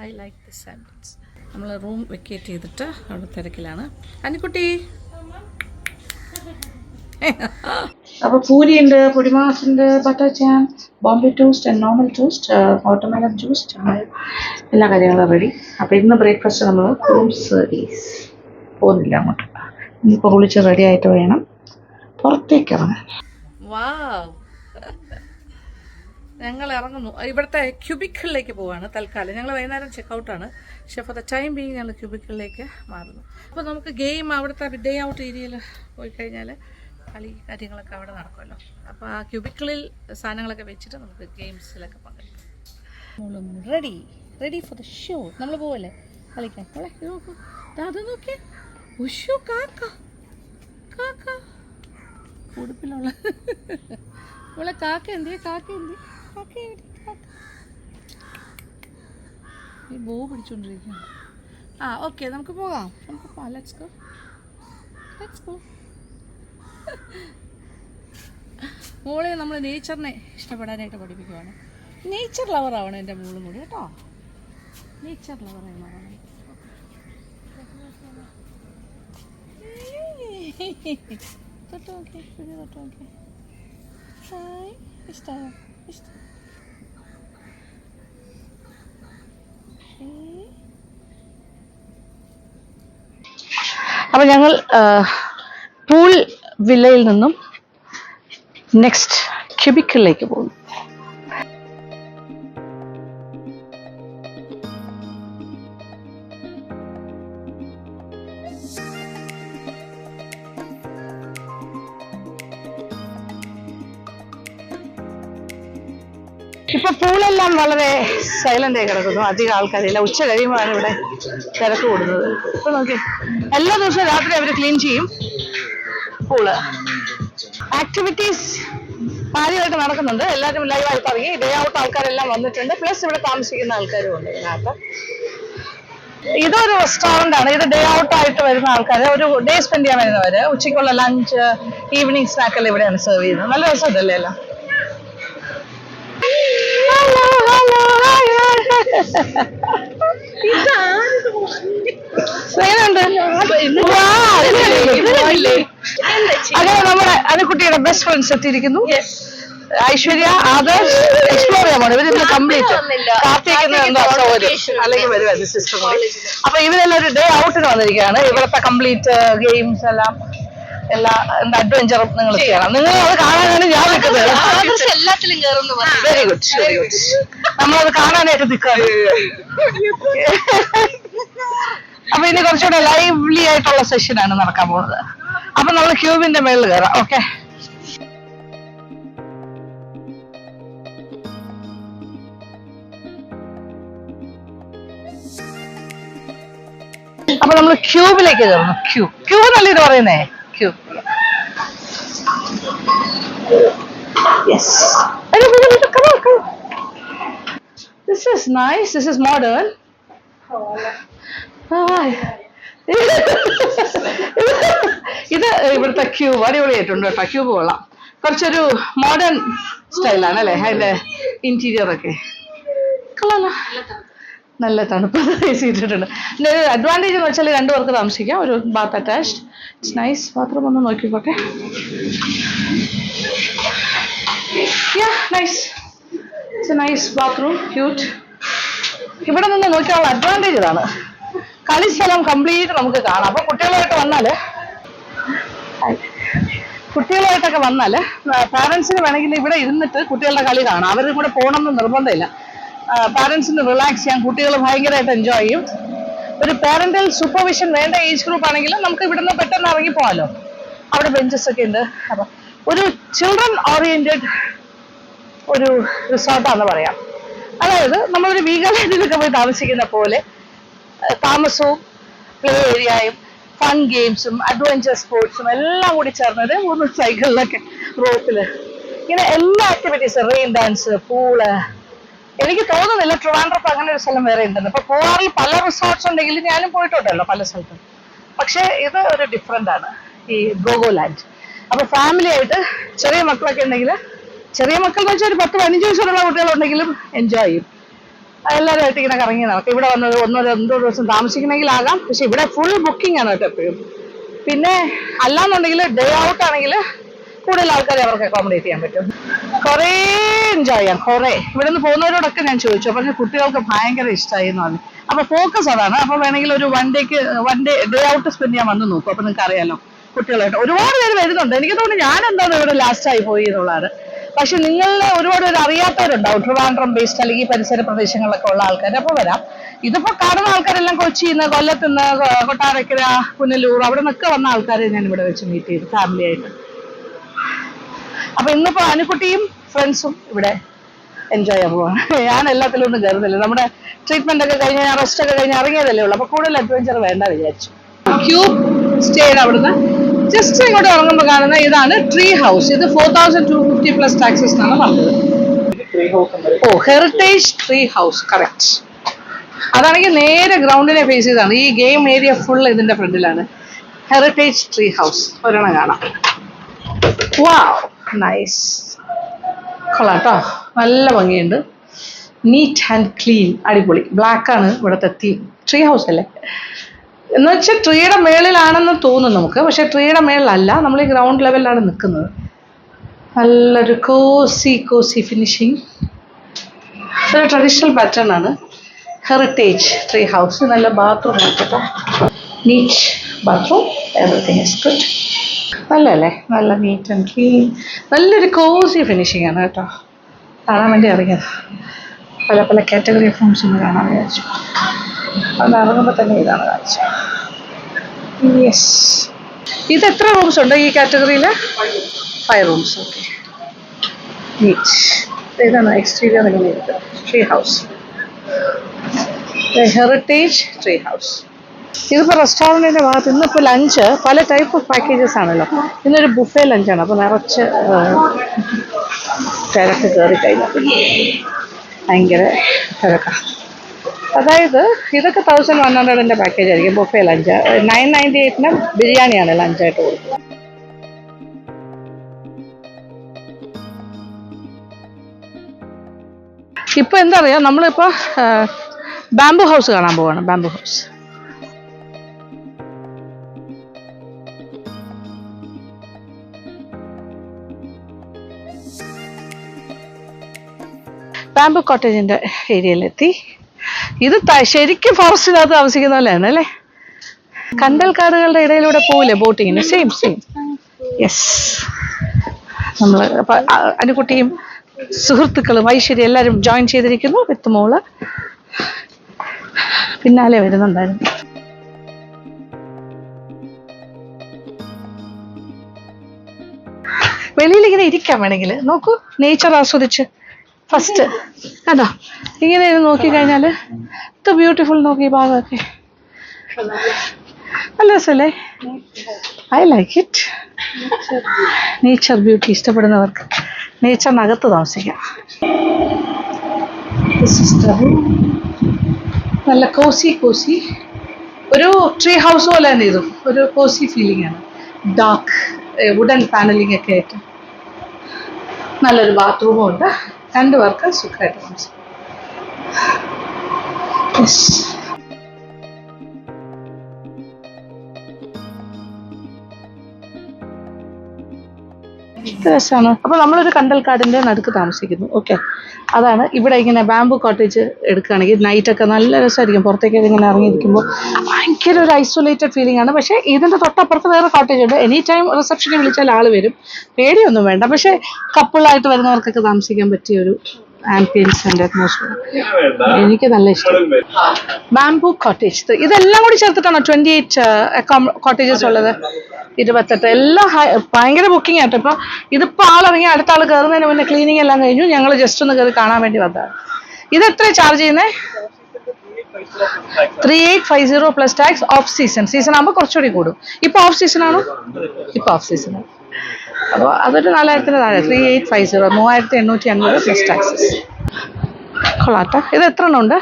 I like this ambience. നമ്മൾ റൂം വെക്കേറ്റ് ചെയ്തിട്ട് അവിടെ തിരക്കിലാണ്. അനിക്കുട്ടി അപ്പോൾ പൂരിയുണ്ട്, പൊടിമാസുണ്ട്, butter jam, Bombay toast and normal toast, watermelon juice, ചായ, എല്ലാ കാര്യങ്ങളും റെഡി. അപ്പോൾ ഇന്ന് ബ്രേക്ക്ഫാസ്റ്റ് നമ്മൾ റൂം സർവീസ് പോകുന്നില്ല അങ്ങോട്ട്. ഇനിയിപ്പോൾ കുളിച്ച് റെഡി ആയിട്ട് വേണം പുറത്തേക്ക് ഇറങ്ങാൻ. വാവ്, ഞങ്ങൾ ഇറങ്ങുന്നു. ഇവിടുത്തെ ക്യൂബിക്കിളിലേക്ക് പോവാണ് തൽക്കാലം. ഞങ്ങൾ വൈകുന്നേരം ചെക്കൗട്ടാണ്, പക്ഷേ ഫോർ ദ ടൈം ബീങ് ഞങ്ങൾ ക്യൂബിക്കിളിലേക്ക് മാറുന്നു. അപ്പോൾ നമുക്ക് ഗെയിം അവിടുത്തെ ഡേ ഔട്ട് ഏരിയയിൽ പോയി കഴിഞ്ഞാൽ കളി കാര്യങ്ങളൊക്കെ അവിടെ നടക്കുമല്ലോ. അപ്പോൾ ആ ക്യൂബിക്കിളിൽ സാധനങ്ങളൊക്കെ വെച്ചിട്ട് നമുക്ക് ഗെയിംസിലൊക്കെ പങ്കെടുക്കാം. Ready for the show. നമ്മൾ പോവല്ലേ കളിക്കാൻ? അത് നോക്കിയേ, ഉഷു കാക്ക ഉടുപ്പിലുള്ള ഇവിടെ കാക്ക എന്തിയെ? ഈ ബോ പിടിച്ചോണ്ടിരിക്കുകയാണ്. ഓക്കെ, നമുക്ക് പോകാം. Let's go. മോളെ നമ്മൾ നേച്ചറിനെ ഇഷ്ടപ്പെടാനായിട്ട് പഠിപ്പിക്കുവാണ്. നേച്ചർ ലവർ ആവണം എൻ്റെ മോളും കൂടി കേട്ടോ. നേച്ചർ ലവർ ആവണം. തൊട്ട് നോക്കി. ഹായ്, ഇഷ്ടമായോ? അപ്പൊ ഞങ്ങൾ പൂൾ വില്ലയിൽ നിന്നും നെക്സ്റ്റ് ക്യൂബിക്കിളിലേക്ക് പോകുന്നു. ഇപ്പൊ പൂളെല്ലാം വളരെ സൈലന്റ് ആയി കിടക്കുന്നു, അധികം ആൾക്കാരില്ല. ഉച്ച കഴിയുമ്പോഴാണ് ഇവിടെ തിരക്ക് കൂടുന്നത്. ഇപ്പൊ നോക്കി, എല്ലാ ദിവസവും രാത്രി അവർ ക്ലീൻ ചെയ്യും പൂള്. ആക്ടിവിറ്റീസ് കാര്യമായിട്ട് നടക്കുന്നുണ്ട്, എല്ലാവരും ലൈവായിട്ട് ഇറങ്ങി. ഡേ ഔട്ട് ആൾക്കാരെല്ലാം വന്നിട്ടുണ്ട്, പ്ലസ് ഇവിടെ താമസിക്കുന്ന ആൾക്കാരും ഉണ്ട് ഇതിനകത്ത്. ഇതൊരു റെസ്റ്റോറന്റ് ആണ്. ഇത് ഡേ ഔട്ട് ആയിട്ട് വരുന്ന ആൾക്കാർ, ഒരു ഡേ സ്പെൻഡ് ചെയ്യാൻ വരുന്നവര് ഉച്ചയ്ക്കുള്ള ലഞ്ച്, ഈവനിങ് സ്നാക്ക് എല്ലാം ഇവിടെയാണ് സെർവ് ചെയ്യുന്നത്. നല്ല രസമല്ലേ എല്ലാം. അതെ, നമ്മുടെ അനുക്കുട്ടിയുടെ ബെസ്റ്റ് ഫ്രണ്ട്സ് എത്തിയിരിക്കുന്നു. ഐശ്വര്യ, ആദർശ് എക്സ്പ്ലോർ ചെയ്യാൻ പോകണം. ഇവരിന്ന് കംപ്ലീറ്റ് കാത്തിരിക്കുന്നത് എന്തോ അസൗകര്യം അല്ലെങ്കിൽ വരുമായിരുന്നു സിസ്റ്റർ. അപ്പൊ ഇവരെല്ലാം ഒരു ഡേ ഔട്ടിന് വന്നിരിക്കുകയാണ്. ഇവിടുത്തെ കംപ്ലീറ്റ് ഗെയിംസ് എല്ലാം എല്ലാ എന്താ അഡ്വഞ്ചറും നിങ്ങൾ ചെയ്യണം. നിങ്ങൾ അത് കാണാനാണ് ഞാൻ നിൽക്കുന്നത്. Very good, very good. നമ്മളത് കാണാനായിട്ട് നിൽക്കാറ്. അപ്പൊ ഇനി കുറച്ചുകൂടെ ലൈവ്ലി ആയിട്ടുള്ള സെഷനാണ് നടക്കാൻ പോകുന്നത്. അപ്പൊ നമ്മൾ ക്യൂബിന്റെ മേളിൽ കയറാം. ഓക്കെ, അപ്പൊ നമ്മൾ ക്യൂബിലേക്ക് കയറുന്നു. ക്യൂബ് എന്നല്ലേ ഇത് പറയുന്നേ? Cube. Yes. This is nice. This is modern. ഇത് ഇവിടുത്തെ ക്യൂബ് അടിപൊളിയായിട്ടുണ്ട് കേട്ടോ. ക്യൂബ് കൊള്ളാം. കുറച്ചൊരു മോഡേൺ സ്റ്റൈലാണ് അല്ലേ അതിന്റെ ഇന്റീരിയർ ഒക്കെ. കൊള്ളാലോ, നല്ല തണുപ്പ് ഇട്ടിട്ടുണ്ട്. പിന്നെ ഒരു അഡ്വാൻറ്റേജ് എന്ന് വെച്ചാൽ രണ്ടുപേർക്ക് താമസിക്കാം. ഒരു bath attached. It's nice. Bathroom ഒന്ന് നോക്കിക്കോട്ടെ. Nice. It's a nice bathroom, cute. ഇവിടെ നിന്ന് നോക്കിയാലുള്ള അഡ്വാൻറ്റേജ് ഇതാണ്, കളിസ്ഥലം കംപ്ലീറ്റ് നമുക്ക് കാണാം. അപ്പൊ കുട്ടികളായിട്ടൊക്കെ വന്നാല് പാരന്റ്സിന് വേണമെങ്കിൽ ഇവിടെ ഇരുന്നിട്ട് കുട്ടികളുടെ കളി കാണാം. അവരും കൂടെ പോകണമെന്ന് നിർബന്ധമില്ല. പാരന്റ്സിന് റിലാക്സ് ചെയ്യാൻ, കുട്ടികൾ ഭയങ്കരമായിട്ട് എൻജോയ് ചെയ്യും. ഒരു പാരന്റൽ സൂപ്പർവിഷൻ വേണ്ട ഏജ് ഗ്രൂപ്പ് ആണെങ്കിലും നമുക്ക് ഇവിടുന്ന് പെട്ടെന്ന് ഇറങ്ങി പോകാമല്ലോ. അവിടെ ബെഞ്ചസ് ഒക്കെ ഉണ്ട്. അപ്പൊ ഒരു ചിൽഡ്രൻ ഓറിയന്റഡ് ഒരു റിസോർട്ടാന്ന് പറയാം. അതായത് നമ്മളൊരു വീഗാലാൻഡിലൊക്കെ പോയി താമസിക്കുന്ന പോലെ താമസവും പ്ലേ ഏരിയയും ഫൺ ഗെയിംസും അഡ്വഞ്ചർ സ്പോർട്സും എല്ലാം കൂടി ചേർന്നത്. മൂന്ന് സൈക്കിളിലൊക്കെ റോപ്പില് ഇങ്ങനെ എല്ലാ ആക്ടിവിറ്റീസ്, റെയിൻ ഡാൻസ്, പൂള്. എനിക്ക് തോന്നുന്നില്ല ട്രിവാൻഡ്രത്ത് അങ്ങനെ ഒരു സ്ഥലം വേറെ ഉണ്ടെന്ന്. ഇപ്പൊ പൂവാറിൽ പല റിസോർട്ട്സ് ഉണ്ടെങ്കിലും ഞാനും പോയിട്ടുണ്ടല്ലോ പല സ്ഥലത്തും. പക്ഷെ ഇത് ഒരു ഡിഫറെന്റ് ആണ്, ഈ ഗോഗോലാൻഡ്. അപ്പൊ ഫാമിലി ആയിട്ട് ചെറിയ മക്കളൊക്കെ ഉണ്ടെങ്കിൽ, ചെറിയ മക്കൾ എന്ന് വെച്ചാൽ ഒരു 10-15 വയസ്സുള്ള കുട്ടികളുണ്ടെങ്കിലും എൻജോയ് ചെയ്യും. എല്ലാവരുമായിട്ട് ഇങ്ങനെ കറങ്ങി നടക്കും. ഇവിടെ വന്നത് 1-2 ദിവസം താമസിക്കണമെങ്കിലാകാം. പക്ഷെ ഇവിടെ ഫുൾ ബുക്കിംഗ് ആണ് കേട്ടോ എപ്പോഴും. പിന്നെ അല്ലാന്നുണ്ടെങ്കിൽ ഡേ ഔട്ട് ആണെങ്കിൽ കൂടുതൽ ആൾക്കാരെ അവർക്ക് അക്കോമഡേറ്റ് ചെയ്യാൻ പറ്റും. കുറേ എൻജോയ് ചെയ്യാം. കുറേ ഇവിടെ നിന്ന് പോകുന്നവരോടൊക്കെ ഞാൻ ചോദിച്ചു, അപ്പൊ കുട്ടികൾക്ക് ഭയങ്കര ഇഷ്ടമായി എന്ന് പറഞ്ഞു. അപ്പൊ ഫോക്കസ് അതാണ്. അപ്പൊ വേണമെങ്കിൽ ഒരു one day day out spend ചെയ്യാൻ വന്ന് നോക്കും. അപ്പൊ നിങ്ങൾക്ക് അറിയാലോ, കുട്ടികളായിട്ട് ഒരുപാട് പേര് വരുന്നുണ്ട്. എനിക്ക് തോന്നുന്നു ഞാൻ എന്താണ് ഇവിടെ ലാസ്റ്റ് ആയി പോയി എന്നുള്ളതാണ്. പക്ഷെ നിങ്ങളിൽ ഒരുപാട് പേര് അറിയാത്തവരുണ്ടാവും, ട്രിവാൻഡ്രം ബേസ്ഡ് അല്ലെങ്കിൽ പരിസര പ്രദേശങ്ങളിലൊക്കെ ഉള്ള ആൾക്കാർ. അപ്പൊ വരാം. ഇതിപ്പോ കാണുന്ന ആൾക്കാരെല്ലാം കൊച്ചിയിൽ നിന്ന്, കൊല്ലത്തുനിന്ന്, കൊട്ടാരക്കര, പുനലൂർ അവിടെ നിന്നൊക്കെ വന്ന ആൾക്കാരെ ഞാൻ ഇവിടെ വെച്ച് മീറ്റ് ചെയ്തു ഫാമിലി ആയിട്ട്. അപ്പൊ ഇന്നിപ്പോ അനുക്കുട്ടിയും ഫ്രണ്ട്സും ഇവിടെ എൻജോയ് ചെയ്യാൻ പോവാണ്. ഞാൻ എല്ലാത്തിലും ഒന്നും കയറുന്നില്ല. നമ്മുടെ ട്രീറ്റ്മെന്റ് ഒക്കെ കഴിഞ്ഞ് റെസ്റ്റ് ഒക്കെ കഴിഞ്ഞ് ഇറങ്ങിയതല്ലേ ഉള്ളൂ. അപ്പൊ കൂടുതൽ അഡ്വഞ്ചർ വേണ്ട വിചാരിച്ചു. ക്യൂബ് സ്റ്റേഡ് അവിടുന്ന് ജസ്റ്റ് ഇങ്ങോട്ട് ഇറങ്ങുമ്പോൾ കാണുന്ന ഇതാണ് ട്രീ ഹൗസ്. ഇത് 4250+ ടാക്സസ് എന്നാണ് പറഞ്ഞത്. ഓ, ഹെറിറ്റേജ് ട്രീ ഹൗസ്, കറക്റ്റ്. അതാണെങ്കിൽ നേരെ ഗ്രൗണ്ടിനെ ഫേസ് ചെയ്താണ്. ഈ ഗെയിം ഏരിയ ഫുൾ ഇതിന്റെ ഫ്രണ്ടിലാണ്. ഹെറിറ്റേജ് ട്രീ ഹൗസ് ഒരെണ്ണം കാണാം. വാവ്, നൈസ്. കൊള്ളാട്ടോ, നല്ല ഭംഗിയുണ്ട്. നീറ്റ് ആൻഡ് ക്ലീൻ, അടിപൊളി. ബ്ലാക്ക് ആണ് ഇവിടുത്തെ തീം. ട്രീ ഹൗസ് അല്ലേ എന്ന് വെച്ചാൽ ട്രീയുടെ മേളിലാണെന്ന് തോന്നും നമുക്ക്. പക്ഷെ ട്രീയുടെ മേളിലല്ല, നമ്മൾ ഈ ഗ്രൗണ്ട് ലെവലിലാണ് നിൽക്കുന്നത്. നല്ലൊരു കോസി ഫിനിഷിങ്. ഒരു ട്രഡീഷണൽ പാറ്റേൺ ആണ്. Heritage tree house. നല്ല ബാത്റൂം നോക്കട്ടെ, neat bathroom, everything is good. നല്ലല്ലേ, നല്ല നീറ്റ് ആൻഡ് ക്ലീൻ. നല്ലൊരു കോസി ഫിനിഷിംഗ് ആണ് കേട്ടോ. കാണാൻ വേണ്ടി ഇറങ്ങിയത്. പല കാറ്റഗറി ഓഫ് റൂംസ് ഒന്ന് കാണാൻ വിചാരിച്ചു. അത് ഇറങ്ങുമ്പോൾ തന്നെ ഇതാണ് കാഴ്ച. യെസ്, ഇത് എത്ര റൂംസ് ഉണ്ട് ഈ കാറ്റഗറിയിൽ? 5 റൂംസ്. Okay, neat. ഇതാണ് എക്സ്റ്റീരിയർ ഇങ്ങനെയുണ്ട്. Tree house, heritage tree house. ഇതിപ്പോൾ റെസ്റ്റോറൻറ്റിൻ്റെ ഭാഗത്ത് ഇന്നിപ്പോൾ ലഞ്ച് പല ടൈപ്പ് ഓഫ് പാക്കേജസ് ആണല്ലോ. ഇന്നൊരു ബുഫേ ലഞ്ചാണ്. അപ്പോൾ നിറച്ച് തിരക്ക് കയറി കഴിഞ്ഞാൽ ഭയങ്കര തിരക്കാണ്. അതായത് ഇതൊക്കെ 1100 പാക്കേജ് ആയിരിക്കും ബുഫേ ലഞ്ച്. 998 ബിരിയാണിയാണ് ലഞ്ചായിട്ട് കൊടുക്കുന്നത്. ഇപ്പോൾ എന്താ പറയുക, നമ്മളിപ്പോൾ ബാംബു ഹൗസ് കാണാൻ പോവാണ്. ബാംബു ഹൗസ് ബാംബു കോട്ടേജിൻ്റെ ഏരിയയിലെത്തി. ഇത് ശരിക്കും ഫോറസ്റ്റിനകത്ത് താമസിക്കുന്ന പോലെയാണ് അല്ലേ? കണ്ടൽക്കാടുകളുടെ ഇടയിലൂടെ പോവില്ലേ ബോട്ടിങ്ങിന്? സെയിം. യെസ്. നമ്മൾ അപ്പം അനുകുട്ടിയും സുഹൃത്തുക്കളും ഐശ്വര്യ എല്ലാവരും ജോയിൻ ചെയ്തിരിക്കുന്നു. വിത്ത് മോള് പിന്നാലെ വരുന്നുണ്ടായിരുന്നു. വെളിയിലിങ്ങനെ ഇരിക്കാം വേണമെങ്കിൽ. നോക്കൂ, നേച്ചർ ആസ്വദിച്ച് ഫസ്റ്റ് കണ്ടോ ഇങ്ങനെ നോക്കിക്കഴിഞ്ഞാൽ ഇത് ബ്യൂട്ടിഫുൾ. നോക്കി ഈ ഭാഗമൊക്കെ നല്ല രസമല്ലേ? I like it. Nature beauty ഇഷ്ടപ്പെടുന്നവർക്ക് നേച്ചറിനകത്ത് താമസിക്കാം. നല്ല കോസി ഒരു ട്രീ ഹൗസ് പോലെ തന്നെ ഇതും ഒരു കോസി ഫീലിംഗ് ആണ്. ഡാർക്ക് വുഡൻ പാനലിംഗ് ഒക്കെ ആയിട്ട് നല്ലൊരു ബാത്റൂമും ഉണ്ട്. 2 പേർക്ക് സുഖമായിട്ട് താമസിക്കാം. രസമാണ്. അപ്പോൾ നമ്മളൊരു കണ്ടൽക്കാടിൻ്റെ നടുക്ക് താമസിക്കുന്നു. ഓക്കെ, അതാണ് ഇവിടെ ഇങ്ങനെ ബാംബു കോട്ടേജ് എടുക്കുകയാണെങ്കിൽ നൈറ്റൊക്കെ നല്ല രസമായിരിക്കും. പുറത്തേക്കൊക്കെ ഇങ്ങനെ ഇറങ്ങിയിരിക്കുമ്പോൾ ഭയങ്കര ഒരു ഐസൊലേറ്റഡ് ഫീലിംഗ് ആണ്. പക്ഷേ ഇതിൻ്റെ തൊട്ടപ്പുറത്ത് വേറെ കോട്ടേജ് ഉണ്ട്. എനി ടൈം റിസപ്ഷനിൽ വിളിച്ചാൽ ആൾ വരും, പേടിയൊന്നും വേണ്ട. പക്ഷേ കപ്പിളായിട്ട് വരുന്നവർക്കൊക്കെ താമസിക്കാൻ പറ്റിയ ഒരു ആംബിയൻസ് ആൻഡ് അറ്റ്മോസ്ഫിയർ എനിക്ക് നല്ല ഇഷ്ടം. ബാംബു കോട്ടേജ് ഇതെല്ലാം കൂടി ചേർത്തിട്ടാണോ 28 കോട്ടേജസ് ഉള്ളത്? 28 എല്ലാം ഭയങ്കര ബുക്കിംഗ് ആട്ടോ. ഇപ്പം ഇതിപ്പോൾ ആളിറങ്ങി അടുത്ത ആൾ കയറുന്നതിന് മുന്നേ ക്ലീനിങ് എല്ലാം കഴിഞ്ഞു. ഞങ്ങൾ ജസ്റ്റ് ഒന്ന് കയറി കാണാൻ വേണ്ടി വന്നതാണ്. ഇത് എത്ര ചാർജ് ചെയ്യുന്നത്? 3850 പ്ലസ് ടാക്സ്. ഓഫ് സീസൺ ആകുമ്പോൾ കുറച്ചുകൂടി കൂടും. ഇപ്പോൾ ഓഫ് സീസൺ ആണോ? ഇപ്പോൾ ഓഫ് സീസണാണ്. അപ്പോൾ അതൊരു 4000 താഴെ. 3850 3850 പ്ലസ് ടാക്സസ്. കൊള്ളാട്ടോ. ഇത് എത്ര എണ്ണം ഉണ്ട്?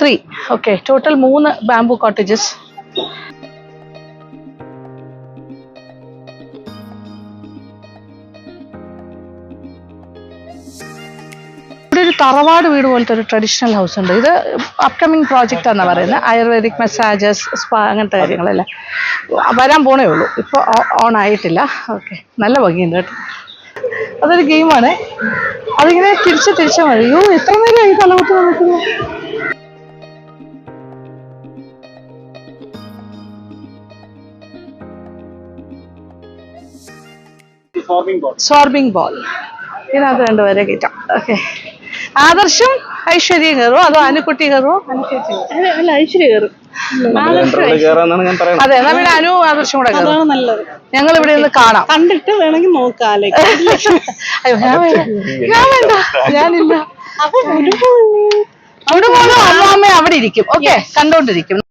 3. Okay, total 3 bamboo cottages. ഇവിടെ ഒരു തറവാട് വീട് പോലത്തെ ഒരു ട്രഡീഷണൽ ഹൗസ് ഉണ്ട്. ഇത് അപ്കമിങ് പ്രോജക്റ്റ് ആണെന്നാണ് പറയുന്നത്. ആയുർവേദിക് മസാജസ്, സ്പാ അങ്ങനത്തെ കാര്യങ്ങളെല്ലാം വരാൻ പോണേ ഉള്ളൂ. ഇപ്പോൾ ഓൺ ആയിട്ടില്ല. ഓക്കെ, നല്ല ഭംഗിയുണ്ട് കേട്ടോ. അതൊരു ഗെയിമാണ്. അതിങ്ങനെ തിരിച്ചാൽ മതി. അയ്യോ, എത്ര നേരമായി തലമുട്ട് നോക്കുന്നത്. സോർബിംഗ് ബോൾ ഇതിനകത്ത് 2 പേരെ കയറ്റാം. ഓക്കെ, ആദർശം ഐശ്വര്യ കയറുമോ അതോ അനുക്കുട്ടി കയറുമോ? അല്ല, ഐശ്വര്യ കയറും. അതെ, എന്നാ പിന്നെ അനു ആദർശം കൂടെ കയറും. നല്ലത്. ഞങ്ങൾ ഇവിടെ നിന്ന് കാണാം, കണ്ടിട്ട് വേണമെങ്കിൽ നോക്കാല്ലേ. അയ്യോ, ഞാൻ വേണ്ട, ഞാനില്ല. അവിടെ പോലും അമ്മാമ്മ അവിടെ ഇരിക്കും. ഓക്കെ, കണ്ടോണ്ടിരിക്കും.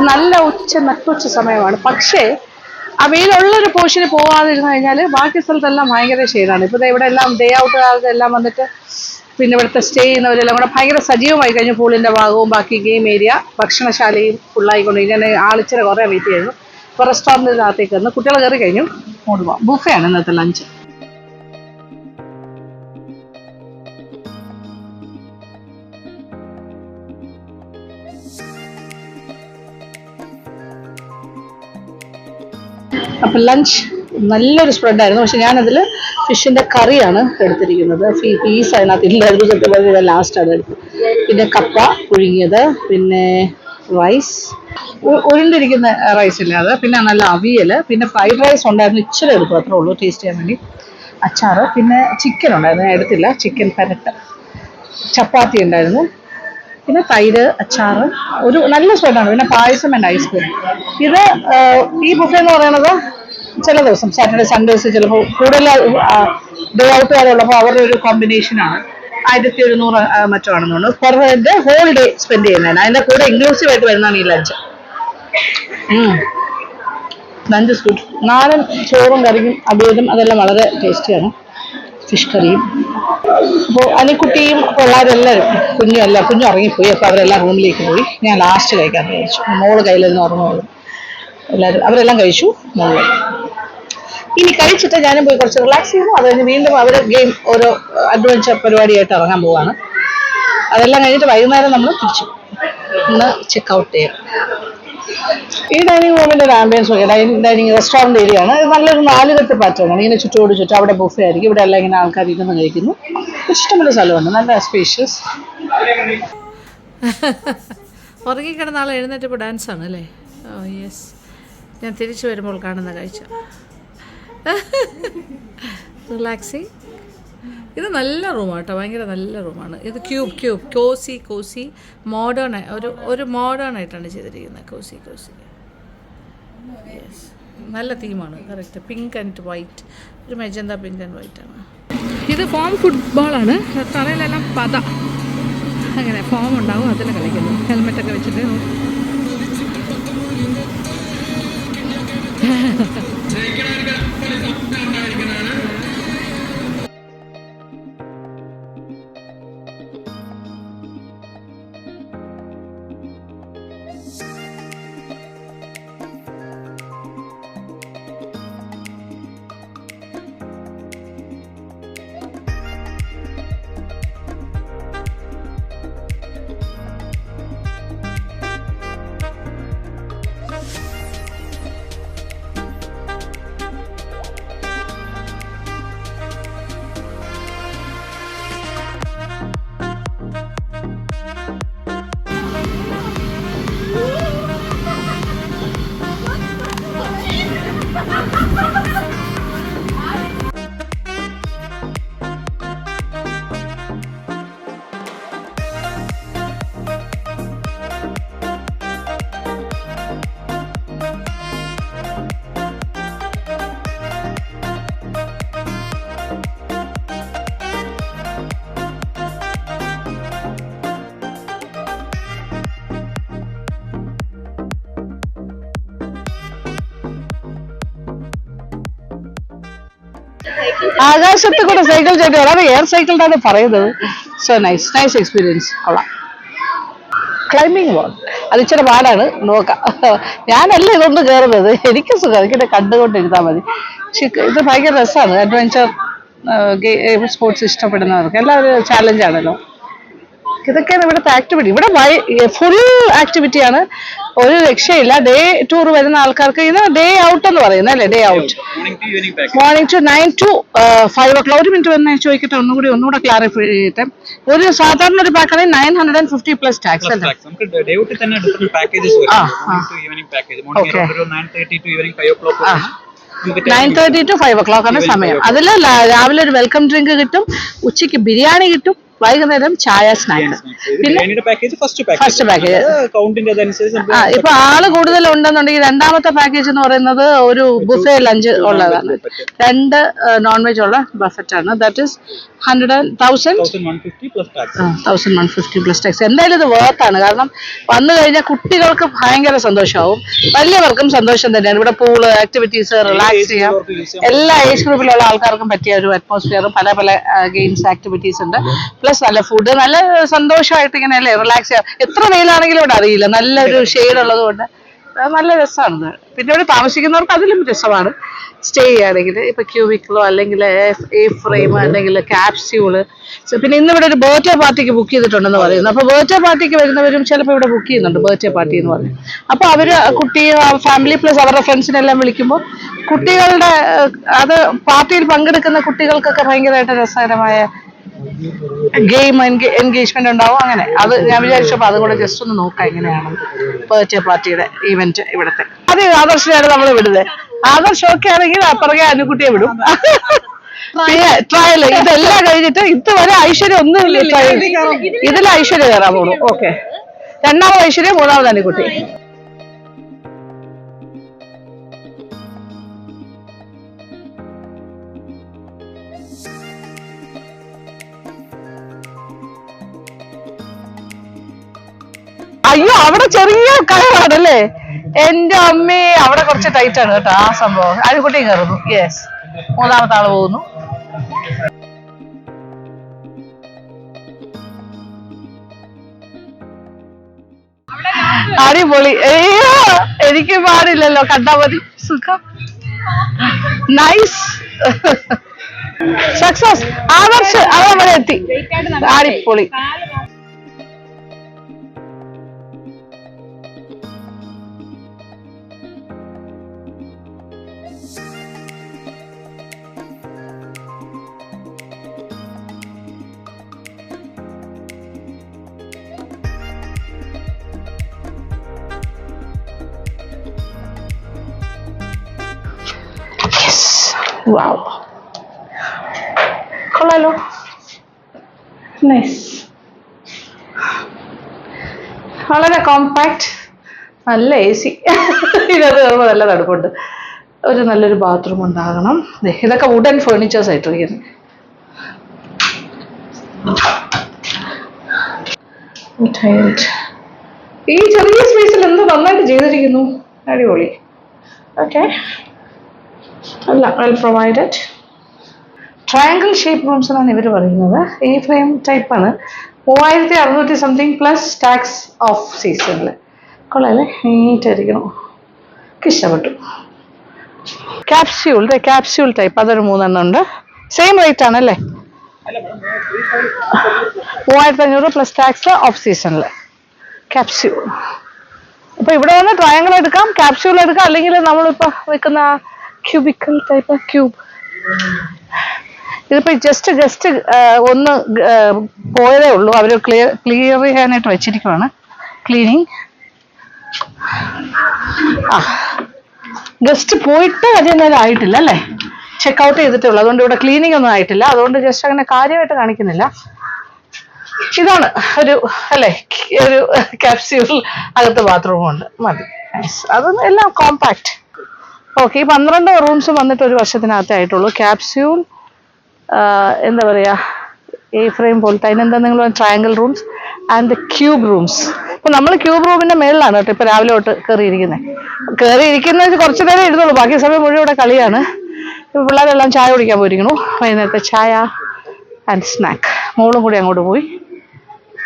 നല്ല നട്ടുച്ച സമയമാണ്. പക്ഷേ ആ വെയിലുള്ളൊരു പോർഷന് പോകാതിരുന്നു കഴിഞ്ഞാൽ ബാക്കി സ്ഥലത്തെല്ലാം ഭയങ്കര ഷെയ്ഡാണ്. ഇപ്പോൾ ഇവിടെ എല്ലാം ഡേ ഔട്ടുകാർക്ക് എല്ലാം വന്നിട്ട് പിന്നെ ഇവിടുത്തെ സ്റ്റേ ചെയ്യുന്നവരെല്ലാം കൂടെ ഭയങ്കര സജീവമായി കഴിഞ്ഞു. പൂളിൻ്റെ ഭാഗവും ബാക്കി ഗെയിം ഏരിയ ഭക്ഷണശാലയും ഫുള്ളായിക്കൊണ്ട് ഞാൻ ആളിച്ചിര കുറേ വെയിറ്റ് ചെയ്യുന്നു. ഇപ്പോൾ റെസ്റ്റോറൻറ്റിനകത്തേക്ക് വന്ന് കുട്ടികൾ കയറി കഴിഞ്ഞു. അങ്ങോട്ട് പോകാം. ബുഫയാണ് ഇന്നത്തെ ലഞ്ച്. അപ്പം ലഞ്ച് നല്ലൊരു സ്പ്രെഡായിരുന്നു. പക്ഷെ ഞാനതിൽ ഫിഷിൻ്റെ കറിയാണ് എടുത്തിരിക്കുന്നത്. പീസ് അതിനകത്ത് ഇല്ലായിരുന്നു. സത്യത്തിൽ ലാസ്റ്റാണ് എടുത്തത്. പിന്നെ കപ്പ പുഴുങ്ങിയത്, പിന്നെ റൈസ് ഉരുണ്ടിരിക്കുന്ന റൈസ് ഇല്ലാതെ, പിന്നെ നല്ല അവിയൽ, പിന്നെ ഫ്രൈഡ് റൈസ് ഉണ്ടായിരുന്നു. ഇച്ചിരി എടുക്കും, അത്രേ ഉള്ളൂ ടേസ്റ്റ് ചെയ്യാൻ വേണ്ടി. അച്ചാറ്, പിന്നെ ചിക്കൻ ഉണ്ടായിരുന്നു, ഞാൻ എടുത്തില്ല. ചിക്കൻ പരട്ട്, ചപ്പാത്തി ഉണ്ടായിരുന്നു, പിന്നെ തൈര്, അച്ചാറ്. ഒരു നല്ല സ്പ്രെഡാണ്. പിന്നെ പായസം ആൻഡ് ഐസ്ക്രീം. ഇത് ഈ ബുഫേ എന്ന് പറയുന്നത് ചില ദിവസം സാറ്റർഡേ സൺഡേസ് ചിലപ്പോൾ കൂടുതൽ ഡേ ഔട്ടുകാരുള്ളപ്പോൾ അവരുടെ ഒരു കോമ്പിനേഷനാണ്. 1100 മറ്റോ ആണെന്നുണ്ട് per head whole day spend ചെയ്യുന്നതിന്. അതിൻ്റെ കൂടെ ഇൻക്ലൂസീവ് ആയിട്ട് വരുന്നതാണ് ഈ ലഞ്ച്. Lunch good. നാടൻ ചോറും കറിയും അവിയലും അതെല്ലാം വളരെ ടേസ്റ്റിയാണ്. ഫിഷ് കറിയും. അപ്പോൾ അനിക്കുട്ടിയും പിള്ളേരെല്ലാവരും കുഞ്ഞും ഇറങ്ങിപ്പോയി. അപ്പോൾ അവരെല്ലാം റൂമിലേക്ക് പോയി. ഞാൻ ലാസ്റ്റ് കഴിക്കാൻ വിചാരിച്ചു. മോള് കയ്യിലൊന്നും ഉറങ്ങുള്ളൂ. അവരെല്ലാം കഴിച്ചു. മോള് ഇനി കഴിച്ചിട്ട് ഞാനും പോയി കുറച്ച് റിലാക്സ് ചെയ്യുന്നു. അത് കഴിഞ്ഞ് വീണ്ടും അവർ ഗെയിം ഓരോ അഡ്വഞ്ചർ പരിപാടിയായിട്ട് ഇറങ്ങാൻ പോവാണ്. അതെല്ലാം കഴിഞ്ഞിട്ട് വൈകുന്നേരം നമ്മൾ തിരിച്ചു ഇന്ന് ചെക്ക് ഔട്ട് ചെയ്യാം. ഈ ഡൈനിങ് റൂമിൻ്റെ ഒരു ആംബിയൻസ് നോക്കിയാൽ ഡൈനിങ് റെസ്റ്റോറൻറ്റ് ഏരിയ ആണ്. നല്ലൊരു 4 കെട്ട് പാറ്റേണാണ്. ഇങ്ങനെ ചുറ്റോട് ചുറ്റും അവിടെ ബുഫേ ആയിരിക്കും. ഇവിടെ എല്ലാം ഇങ്ങനെ ആൾക്കാർ ഇരുന്ന് കഴിക്കുന്നു. ഇഷ്ടമുള്ള സ്ഥലമുണ്ട്, നല്ല സ്പേഷ്യസ്. ഉറങ്ങിക്കിടന്ന ആൾ എഴുന്നേറ്റപ്പോൾ ഡാൻസാണ് അല്ലേ? Oh yes. ഞാൻ തിരിച്ചു വരുമ്പോൾ കാണുന്ന കാഴ്ച. റിലാക്സിങ്. ഇത് നല്ല റൂമാണ് കേട്ടോ, ഭയങ്കര നല്ല റൂമാണ്. ഇത് ക്യൂബ് കോസി മോഡേൺ, ഒരു മോഡേൺ ആയിട്ടാണ് ചെയ്തിരിക്കുന്നത്. കോസി യെസ്. നല്ല തീമാണ്. കറക്റ്റ്. പിങ്ക് ആൻഡ് വൈറ്റ്, ഒരു മെജന്ത പിങ്ക് ആൻഡ് വൈറ്റ് ആണ്. ഇത് ഫോം ഫുട്ബോളാണ്. തറയിലെല്ലാം പത അങ്ങനെ ഫോം ഉണ്ടാവും, അതിൽ കളിക്കുന്നു. ഹെൽമെറ്റൊക്കെ വെച്ചിട്ട്. ആകാശത്ത് കൂടെ സൈക്കിൾ ചെയ്ത് അത് എയർ സൈക്കിളിനാണ് പറയുന്നത്. So nice experience. കൊള്ളാം. ക്ലൈംബിങ് പോകണം, അത് ഇച്ചിരി പാടാണ്. നോക്കാം. ഞാനല്ല ഇതൊന്ന് കയറുന്നത്, എനിക്ക് സുഖം, എനിക്കിടെ കണ്ടുകൊണ്ടിരുന്നാൽ മതി. പക്ഷെ ഇത് ഭയങ്കര രസമാണ്. അഡ്വഞ്ചർ സ്പോർട്സ് ഇഷ്ടപ്പെടുന്നവർക്ക് എല്ലാം ഒരു ചാലഞ്ചാണല്ലോ. ഇതൊക്കെയാണ് ഇവിടുത്തെ ആക്ടിവിറ്റി. ഇവിടെ ഫുൾ ആക്ടിവിറ്റിയാണ്, ഒരു രക്ഷയില്ല. ഡേ ടൂർ വരുന്ന ആൾക്കാർക്ക് ഇത് ഡേ ഔട്ട് എന്ന് പറയുന്നത് അല്ലേ? Day out morning to 9 to 5 o'clock. ഒരു മിനിറ്റ് വന്ന് ചോദിക്കട്ടെ, ഒന്നുകൂടെ ക്ലാരിഫൈ ചെയ്യട്ടെ. ഒരു സാധാരണ ഒരു പാക്കാണെങ്കിൽ 950 പ്ലസ് ടാക്സ് അല്ലേ? 9:30 to 5 o'clock ആണ് സമയം. അതിൽ രാവിലെ ഒരു വെൽക്കം ഡ്രിങ്ക് കിട്ടും, ഉച്ചയ്ക്ക് ബിരിയാണി കിട്ടും, വൈകുന്നേരം ചായ സ്നാക്ക്. പിന്നെ ഫസ്റ്റ് പാക്കേജ് ഇപ്പൊ ആള് കൂടുതൽ ഉണ്ടെന്നുണ്ടെങ്കിൽ രണ്ടാമത്തെ പാക്കേജ് എന്ന് പറയുന്നത് ഒരു ബുഫേ ലഞ്ച് ഉള്ളതാണ്. 2 നോൺ വെജ് ഉള്ള ബഫറ്റ് ആണ്. That is 1150 plus tax. എന്തായാലും ഇത് വേർത്താണ്. കാരണം വന്നു കഴിഞ്ഞാൽ കുട്ടികൾക്ക് ഭയങ്കര സന്തോഷമാവും, വലിയവർക്കും സന്തോഷം തന്നെയാണ്. ഇവിടെ പൂള്, ആക്ടിവിറ്റീസ്, റിലാക്സ് ചെയ്യാം. എല്ലാ ഏജ് ഗ്രൂപ്പിലുള്ള ആൾക്കാർക്കും പറ്റിയ ഒരു അറ്റ്മോസ്ഫിയറും പല പല ഗെയിംസ്, ആക്ടിവിറ്റീസ് ഉണ്ട്. പ്ലസ് നല്ല ഫുഡ്, നല്ല സന്തോഷമായിട്ട് ഇങ്ങനെ അല്ലേ റിലാക്സ് ചെയ്യാം. എത്ര വെയിലാണെങ്കിലും ഇവിടെ അറിയില്ല, നല്ലൊരു ഷെയ്ഡ് ഉള്ളത് കൊണ്ട് നല്ല രസമാണ്. പിന്നെ ഇവിടെ താമസിക്കുന്നവർക്ക് അതിലും രസമാണ് സ്റ്റേ ചെയ്യുകയാണെങ്കിൽ. ഇപ്പൊ ക്യൂബിക്കിളോ അല്ലെങ്കിൽ എ ഫ്രെയിം അല്ലെങ്കിൽ ക്യാപ്സ്യൂള്. പിന്നെ ഇന്ന് ഇവിടെ ഒരു ബർത്ത്ഡേ പാർട്ടിക്ക് ബുക്ക് ചെയ്തിട്ടുണ്ടെന്ന് പറയുന്നു. അപ്പൊ ബർത്ത്ഡേ പാർട്ടിക്ക് വരുന്നവരും ചിലപ്പോൾ ഇവിടെ ബുക്ക് ചെയ്യുന്നുണ്ട്, ബർത്ത്ഡേ പാർട്ടി എന്ന് പറഞ്ഞു. അപ്പൊ അവര് കുട്ടിയെ, ഫാമിലി പ്ലസ് അവരുടെ ഫ്രണ്ട്സിനെല്ലാം വിളിക്കുമ്പോൾ കുട്ടികളുടെ അത് പാർട്ടിയിൽ പങ്കെടുക്കുന്ന കുട്ടികൾക്കൊക്കെ ഭയങ്കരമായിട്ട് രസകരമായ ഗെയിം എൻഗേജ്മെന്റ് ഉണ്ടാവും. അങ്ങനെ അത് ഞാൻ വിചാരിച്ചപ്പോൾ അതും കൂടെ ജസ്റ്റ് ഒന്ന് നോക്കാം എങ്ങനെയാണ് ബർത്ത്ഡേ പാർട്ടിയുടെ ഈവന്റ് ഇവിടുത്തെ. അത് ആദർശിനെയാണ് നമ്മൾ വിടുന്നത്. ആദർശ് ഒക്കെ ആണെങ്കിൽ അപ്പുറകെ അനുകുട്ടിയെ വിടും. പിന്നെ ട്രയൽ ഇതെല്ലാം കഴിഞ്ഞിട്ട് ഇതുവരെ ഐശ്വര്യം ഒന്നും ഇതിൽ ഐശ്വര്യം കയറാൻ പോകുന്നു. ഓക്കെ, രണ്ടാമത് ഐശ്വര്യം, മൂന്നാമത് അനുകുട്ടി. അയ്യോ, അവിടെ ചെറിയ കയറാണല്ലേ എന്റെ അമ്മേ. അവിടെ കുറച്ച് ടൈറ്റ് ആണ് കേട്ടോ ആ സംഭവം. അനുകുട്ടി കയറുന്നു. യെസ്, മൂന്നാമത്തെ ആള് പോകുന്നു. അടിപൊളി. അയ്യോ, എനിക്ക് പാടില്ലല്ലോ, കണ്ടാ മതി. സുഖം, നൈസ്, സക്സസ്. ആദർശ് അവിടെ എത്തി. അടിപൊളി. Wow, കൊള്ളാലോ, നൈസ്. വളരെ കോമ്പാക്ട്, നല്ല AC. ഇതിനകത്ത് കയറുമ്പോൾ നല്ല തണുപ്പുണ്ട്. ഒരു നല്ലൊരു ബാത്റൂം ഉണ്ടാകണം. ഇതൊക്കെ വുഡൻ ഫേർണിച്ചേഴ്സ് ആയിട്ടിരിക്കുന്നത്. ഈ ചെറിയ സ്പേസിൽ എന്ത് നന്നായിട്ട് ചെയ്തിരിക്കുന്നു. അടിപൊളി. ഓക്കെ, അല്ല, well provided. Triangle shape rooms എന്നാണ് ഇവർ പറയുന്നത്. ഈ ഫ്രെയിം ടൈപ്പാണ്. 3600 സംതിങ് പ്ലസ് ടാക്സ് ഓഫ് സീസണിൽ. കൊള്ളാല്ലേ, നീറ്റായിരിക്കണം. ഇഷ്ടപ്പെട്ടു. ക്യാപ്സ്യൂൾ ടൈപ്പ്, അതൊരു 3 ഉണ്ട്. സെയിം റേറ്റ് ആണല്ലേ, 3500 പ്ലസ് ടാക്സ് ഓഫ് സീസണിൽ. ക്യാപ്സ്യൂൾ. അപ്പൊ ഇവിടെ വന്ന് ട്രയാങ്കിൾ എടുക്കാം, ക്യാപ്സ്യൂൾ എടുക്കാം, അല്ലെങ്കിൽ നമ്മളിപ്പോ വെക്കുന്ന ക്യൂബിക്കൽ ടൈപ്പ് ക്യൂബ്. ഇതിപ്പോ ജസ്റ്റ് ഒന്ന് പോയതേ ഉള്ളൂ. അവര് ക്ലിയർ ചെയ്യാനായിട്ട് വെച്ചിരിക്കുവാണ്. ക്ലീനിങ്. ഗസ്റ്റ് പോയിട്ട് അതിനൊന്നും ആയിട്ടില്ല അല്ലേ, ചെക്ക് ഔട്ട് ചെയ്തിട്ടേ ഉള്ളൂ. അതുകൊണ്ട് ഇവിടെ ക്ലീനിങ് ഒന്നും ആയിട്ടില്ല. അതുകൊണ്ട് ജസ്റ്റ് അങ്ങനെ കാര്യമായിട്ട് കാണിക്കുന്നില്ല. ഇതാണ് ഒരു അല്ലേ, ഒരു ക്യാപ്സ്യൂൾ അകത്ത് ബാത്റൂമും ഉണ്ട്, മതി. അതൊന്നും എല്ലാം കോമ്പാക്ട്. ഓക്കെ, ഈ 12 റൂംസ് വന്നിട്ട് 1 വർഷത്തിനകത്തേ ആയിട്ടുള്ളൂ. ക്യാപ്സ്യൂൾ, എന്താ പറയുക, എ ഫ്രെയിം പോലത്തെ. അതിനെന്താ നിങ്ങൾ triangle rooms and cube rooms. ഇപ്പൊ നമ്മൾ ക്യൂബ് റൂമിന്റെ മേളിലാണ് കേട്ടോ ഇപ്പൊ രാവിലെ തൊട്ട് കയറിയിരിക്കുന്നത്. കുറച്ച് നേരം ഇരുന്നുള്ളൂ, ബാക്കി സമയം മുഴുവൻ ഇവിടെ കളിയാണ്. ഇപ്പൊ പിള്ളേരെല്ലാം ചായ കുടിക്കാൻ പോയിരിക്കണു. വൈകുന്നേരത്തെ ചായ ആൻഡ് സ്നാക്ക്. മോളും കൂടി അങ്ങോട്ട് പോയി.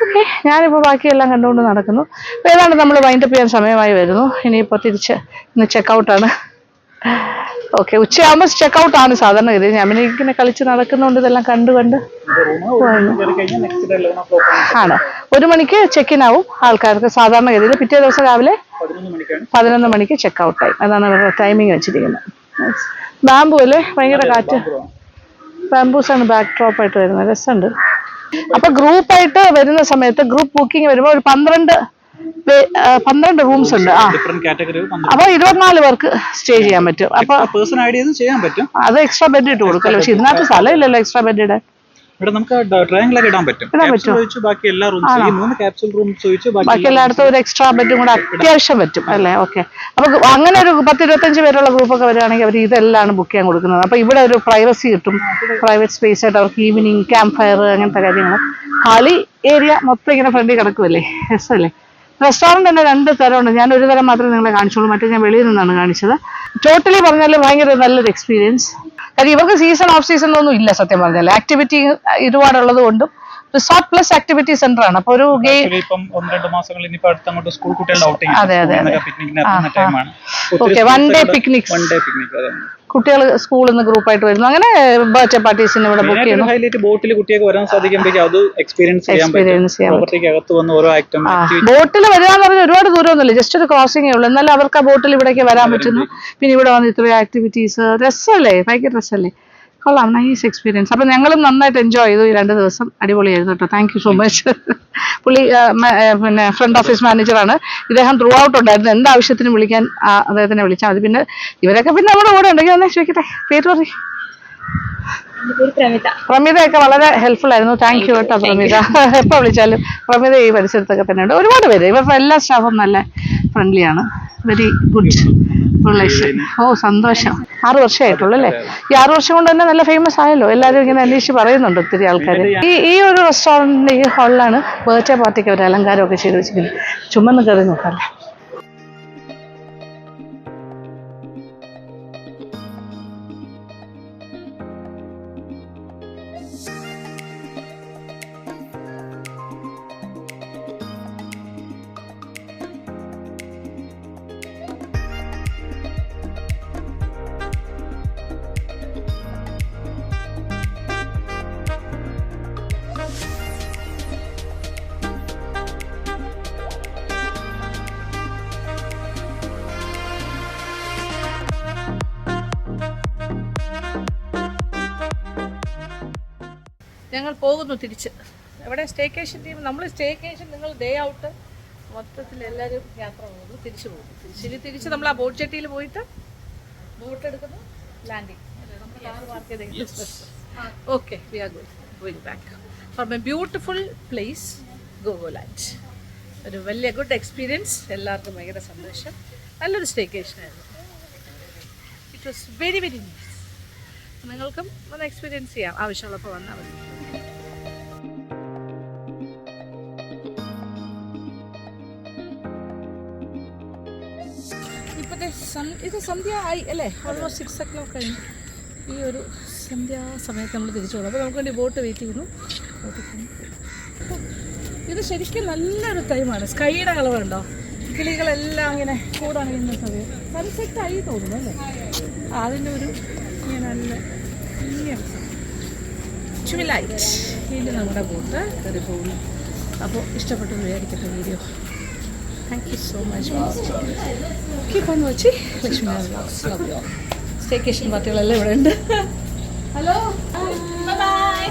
ഓക്കെ, ഞാനിപ്പോൾ ബാക്കിയെല്ലാം കണ്ടുകൊണ്ട് നടക്കുന്നു. അപ്പോൾ ഏതാണ്ട് നമ്മൾ വൈൻഡപ്പ് ചെയ്യാൻ സമയമായി വരുന്നു. ഇനിയിപ്പോൾ തിരിച്ച് ഇന്ന് ചെക്കൗട്ടാണ്. ഓക്കെ, ഉച്ചയാകുമ്പോൾ ചെക്കൗട്ടാണ് സാധാരണഗതി. ഞാൻ പിന്നെ ഇങ്ങനെ കളിച്ച് നടക്കുന്നതുകൊണ്ട് ഇതെല്ലാം കണ്ട് ആണ്. 1 മണിക്ക് ചെക്കിൻ ആവും ആൾക്കാർക്ക് സാധാരണഗതിയിൽ. പിറ്റേ ദിവസം രാവിലെ 11 മണിക്ക് ചെക്കൗട്ടായി. അതാണ് അവരുടെ ടൈമിങ് വെച്ചിരിക്കുന്നത്. ബാംബു അല്ലേ, ഭയങ്കര കാറ്റ്. ബാംബൂസാണ് ബാക്ക് ഡ്രോപ്പ് ആയിട്ട് വരുന്നത്. രസമുണ്ട്. അപ്പൊ ഗ്രൂപ്പായിട്ട് വരുന്ന സമയത്ത് ഗ്രൂപ്പ് ബുക്കിംഗ് വരുമ്പോൾ ഒരു 12 റൂംസ് ഉണ്ട്. അപ്പൊ 24 പേർക്ക് സ്റ്റേ ചെയ്യാൻ പറ്റും. അപ്പൊ അത് എക്സ്ട്രാ ബെഡ് ഇട്ട് കൊടുക്കല്ലോ. പക്ഷെ ഇതിനകത്ത് സ്ഥലമില്ലല്ലോ എക്സ്ട്രാ ബെഡ് ഇടാൻ. ഇവിടെ നമുക്ക് ട്രയാങ്കിൾ ഒക്കെ ഇടാൻ പറ്റും. ബാക്കി എല്ലാ റൂംസും ഈ 3 ക്യാപ്സൂൾ റൂംസ് ഒഴിച്ച് ബാക്കി എല്ലായിടത്തും ഒരു എക്സ്ട്രാ ബെഡും കൂടെ അത്യാവശ്യം പറ്റും അല്ലേ? ഓക്കെ. അപ്പൊ അങ്ങനെ ഒരു 10-25 പേരുള്ള ഗ്രൂപ്പൊക്കെ വരികയാണെങ്കിൽ അവർ ഇതെല്ലാം ബുക്ക് ചെയ്യാൻ കൊടുക്കുന്നത്. അപ്പൊ ഇവിടെ ഒരു പ്രൈവസി കിട്ടും, പ്രൈവറ്റ് സ്പേസ് ആയിട്ട് അവർക്ക് ഈവനിങ് ക്യാമ്പ് ഫയർ അങ്ങനത്തെ കാര്യങ്ങൾ. കളി ഏരിയ മൊത്തം ഇങ്ങനെ ഫ്രണ്ടിൽ കിടക്കുമല്ലേ, രസമല്ലേ? റെസ്റ്റോറൻറ്റ് തന്നെ 2 തരമുണ്ട്. ഞാൻ ഒരു തരം മാത്രമേ നിങ്ങളെ കാണിച്ചോളൂ, മറ്റേ ഞാൻ വെളിയിൽ നിന്നാണ് കാണിച്ചത്. ടോട്ടലി പറഞ്ഞാൽ ഭയങ്കര നല്ലൊരു എക്സ്പീരിയൻസ്. കാര്യം ഇവർക്ക് സീസൺ ഓഫ് സീസൺ ഒന്നും ഇല്ല സത്യം പറഞ്ഞാൽ. ആക്ടിവിറ്റി ഒരുപാടുള്ളത് കൊണ്ടും റിസോർട്ട് പ്ലസ് ആക്ടിവിറ്റി സെന്റർ ആണ്. അപ്പൊ ഒരു ഇപ്പം 1-2 മാസങ്ങൾ ഇനിയിപ്പോ അടുത്തങ്ങോട്ട് സ്കൂൾ കുട്ടികളുടെ ഔട്ടിംഗ്. അതെ അതെ ടൈമാണ്. ഓക്കെ. വൺ ഡേ പിക്നിക് കുട്ടികൾ സ്കൂളിൽ നിന്ന് ഗ്രൂപ്പായിട്ട് വരുന്നു. അങ്ങനെ ബർത്ത്ഡേ പാർട്ടീസിന് ഇവിടെ ബുക്ക് ചെയ്യുന്നു. ഹൈലൈറ്റ് ബോട്ടിൽ കുട്ടികൾക്ക് വരാൻ സാധിക്കുമ്പോഴേക്കും അത് എക്സ്പീരിയൻസ് ചെയ്യാൻ അകത്ത് വന്ന് ഓരോ ബോട്ടിൽ വരാന്ന് പറഞ്ഞാൽ ഒരുപാട് ദൂരമൊന്നുമില്ല, ജസ്റ്റ് ഒരു ക്രോസിംഗേ ഉള്ളൂ. എന്നാലും അവർക്ക് ആ ബോട്ടിൽ ഇവിടേക്ക് വരാൻ പറ്റുന്നു. പിന്നെ ഇവിടെ വന്ന് ഇത്രയും ആക്ടിവിറ്റീസ്, രസമല്ലേ? ഭയങ്കര രസമല്ലേ? കൊള്ളാം, നൈസ് എക്സ്പീരിയൻസ്. അപ്പൊ ഞങ്ങളും നന്നായിട്ട് എൻജോയ് ചെയ്തു. ഈ 2 ദിവസം അടിപൊളിയായിരുന്നു കേട്ടോ. Thank you so much. പുള്ളി പിന്നെ ഫ്രണ്ട് ഓഫീസ് മാനേജറാണ്. ഇദ്ദേഹം ത്രൂ ഔട്ട് ഉണ്ടായിരുന്നു. എന്താവശ്യത്തിനും വിളിക്കാൻ അദ്ദേഹത്തിനെ വിളിച്ചാൽ മതി. പിന്നെ ഇവരൊക്കെ പിന്നെ നമ്മുടെ കൂടെ ഉണ്ടെങ്കിൽ ഒന്ന് ചോദിക്കട്ടെ, പേര് പറയും. പ്രമിതയൊക്കെ വളരെ ഹെൽപ്ഫുൾ ആയിരുന്നു. താങ്ക് യു കേട്ടോ പ്രമിത. എപ്പോൾ വിളിച്ചാലും പ്രമിത ഈ പരിസരത്തൊക്കെ തന്നെ ഉണ്ട്. ഒരുപാട് പേര്, ഇവരുടെ എല്ലാ സ്റ്റാഫും നല്ല ഫ്രണ്ട്ലി ആണ്. Very good relation. ഓ സന്തോഷം. 6 വർഷമായിട്ടുള്ളൂ അല്ലേ? ഈ 6 വർഷം കൊണ്ട് തന്നെ നല്ല ഫേമസ് ആയല്ലോ. എല്ലാവരും ഇങ്ങനെ അന്വേഷിച്ച് പറയുന്നുണ്ട് ഒത്തിരി ആൾക്കാർ. ഈ ഒരു റെസ്റ്റോറൻറ്റിന്റെ ഈ ഹാളിലാണ് ബർത്ത്ഡേ പാർട്ടിക്ക് അവർ അലങ്കാരമൊക്കെ ചെയ്ത് വെച്ചിരിക്കുന്നത്. ചുമന്ന് കയറി നോക്കാമല്ലേ? ഞങ്ങൾ പോകുന്നു തിരിച്ച്. എവിടെ സ്റ്റേക്കേഷൻ ടീം? നമ്മൾ സ്റ്റേക്കേഷൻ, നിങ്ങൾ ഡേ ഔട്ട് മൊത്തത്തിൽ എല്ലാവരും യാത്ര പോകുന്നു, തിരിച്ചു പോകുന്നു. തിരിച്ച് നമ്മൾ ആ ബോട്ട് ചെട്ടിയിൽ പോയിട്ട് ബോട്ട് എടുക്കുന്നു, ലാൻഡിങ്. നമ്മൾ കാർ പാർക്ക് ചെയ്ത് okay, we are going back from a beautiful place Gogoland. ഒരു വലിയ ഗുഡ് എക്സ്പീരിയൻസ്. എല്ലാവർക്കും ഭയങ്കര സന്തോഷം. നല്ലൊരു സ്റ്റേക്കേഷൻ ആയിരുന്നു. It was very very nice. നിങ്ങൾക്കും ഒന്ന് എക്സ്പീരിയൻസ് ചെയ്യാം, ആവശ്യമുള്ളപ്പോൾ വന്നാൽ മതി. ഇപ്പോഴത്തെ ഇത് സന്ധ്യ ആയി അല്ലേ? ഓൾമോസ്റ്റ് 6 o'clock കഴിഞ്ഞു. ഈ ഒരു സന്ധ്യാസമയത്ത് നമ്മൾ തിരിച്ചു പോകും. അപ്പോൾ നമുക്ക് വേണ്ടി ബോട്ട് വെയിറ്റ് ചെയ്യുന്നു. ഇത് ശരിക്കും നല്ലൊരു ടൈമാണ്. സ്കൈയുടെ കളറുണ്ടോ? കിളികളെല്ലാം ഇങ്ങനെ കൂടണിയുന്ന സമയം. സൺസെറ്റ് ആയി തോന്നുന്നു അല്ലേ? അതിൻ്റെ ഒരു നല്ല ചുമിലായിട്ട് ഇതിൽ നമ്മുടെ ബോട്ട് കയറി പോകുന്നു. അപ്പോൾ ഇഷ്ടപ്പെട്ടു വിചാരിക്കട്ടെ video. Thank you so much. Keep on watching Lakshmi vlogs. Love you all. Staycation പാർട്ടികളെല്ലാം ഇവിടെ ഉണ്ട്. Hello, bye by.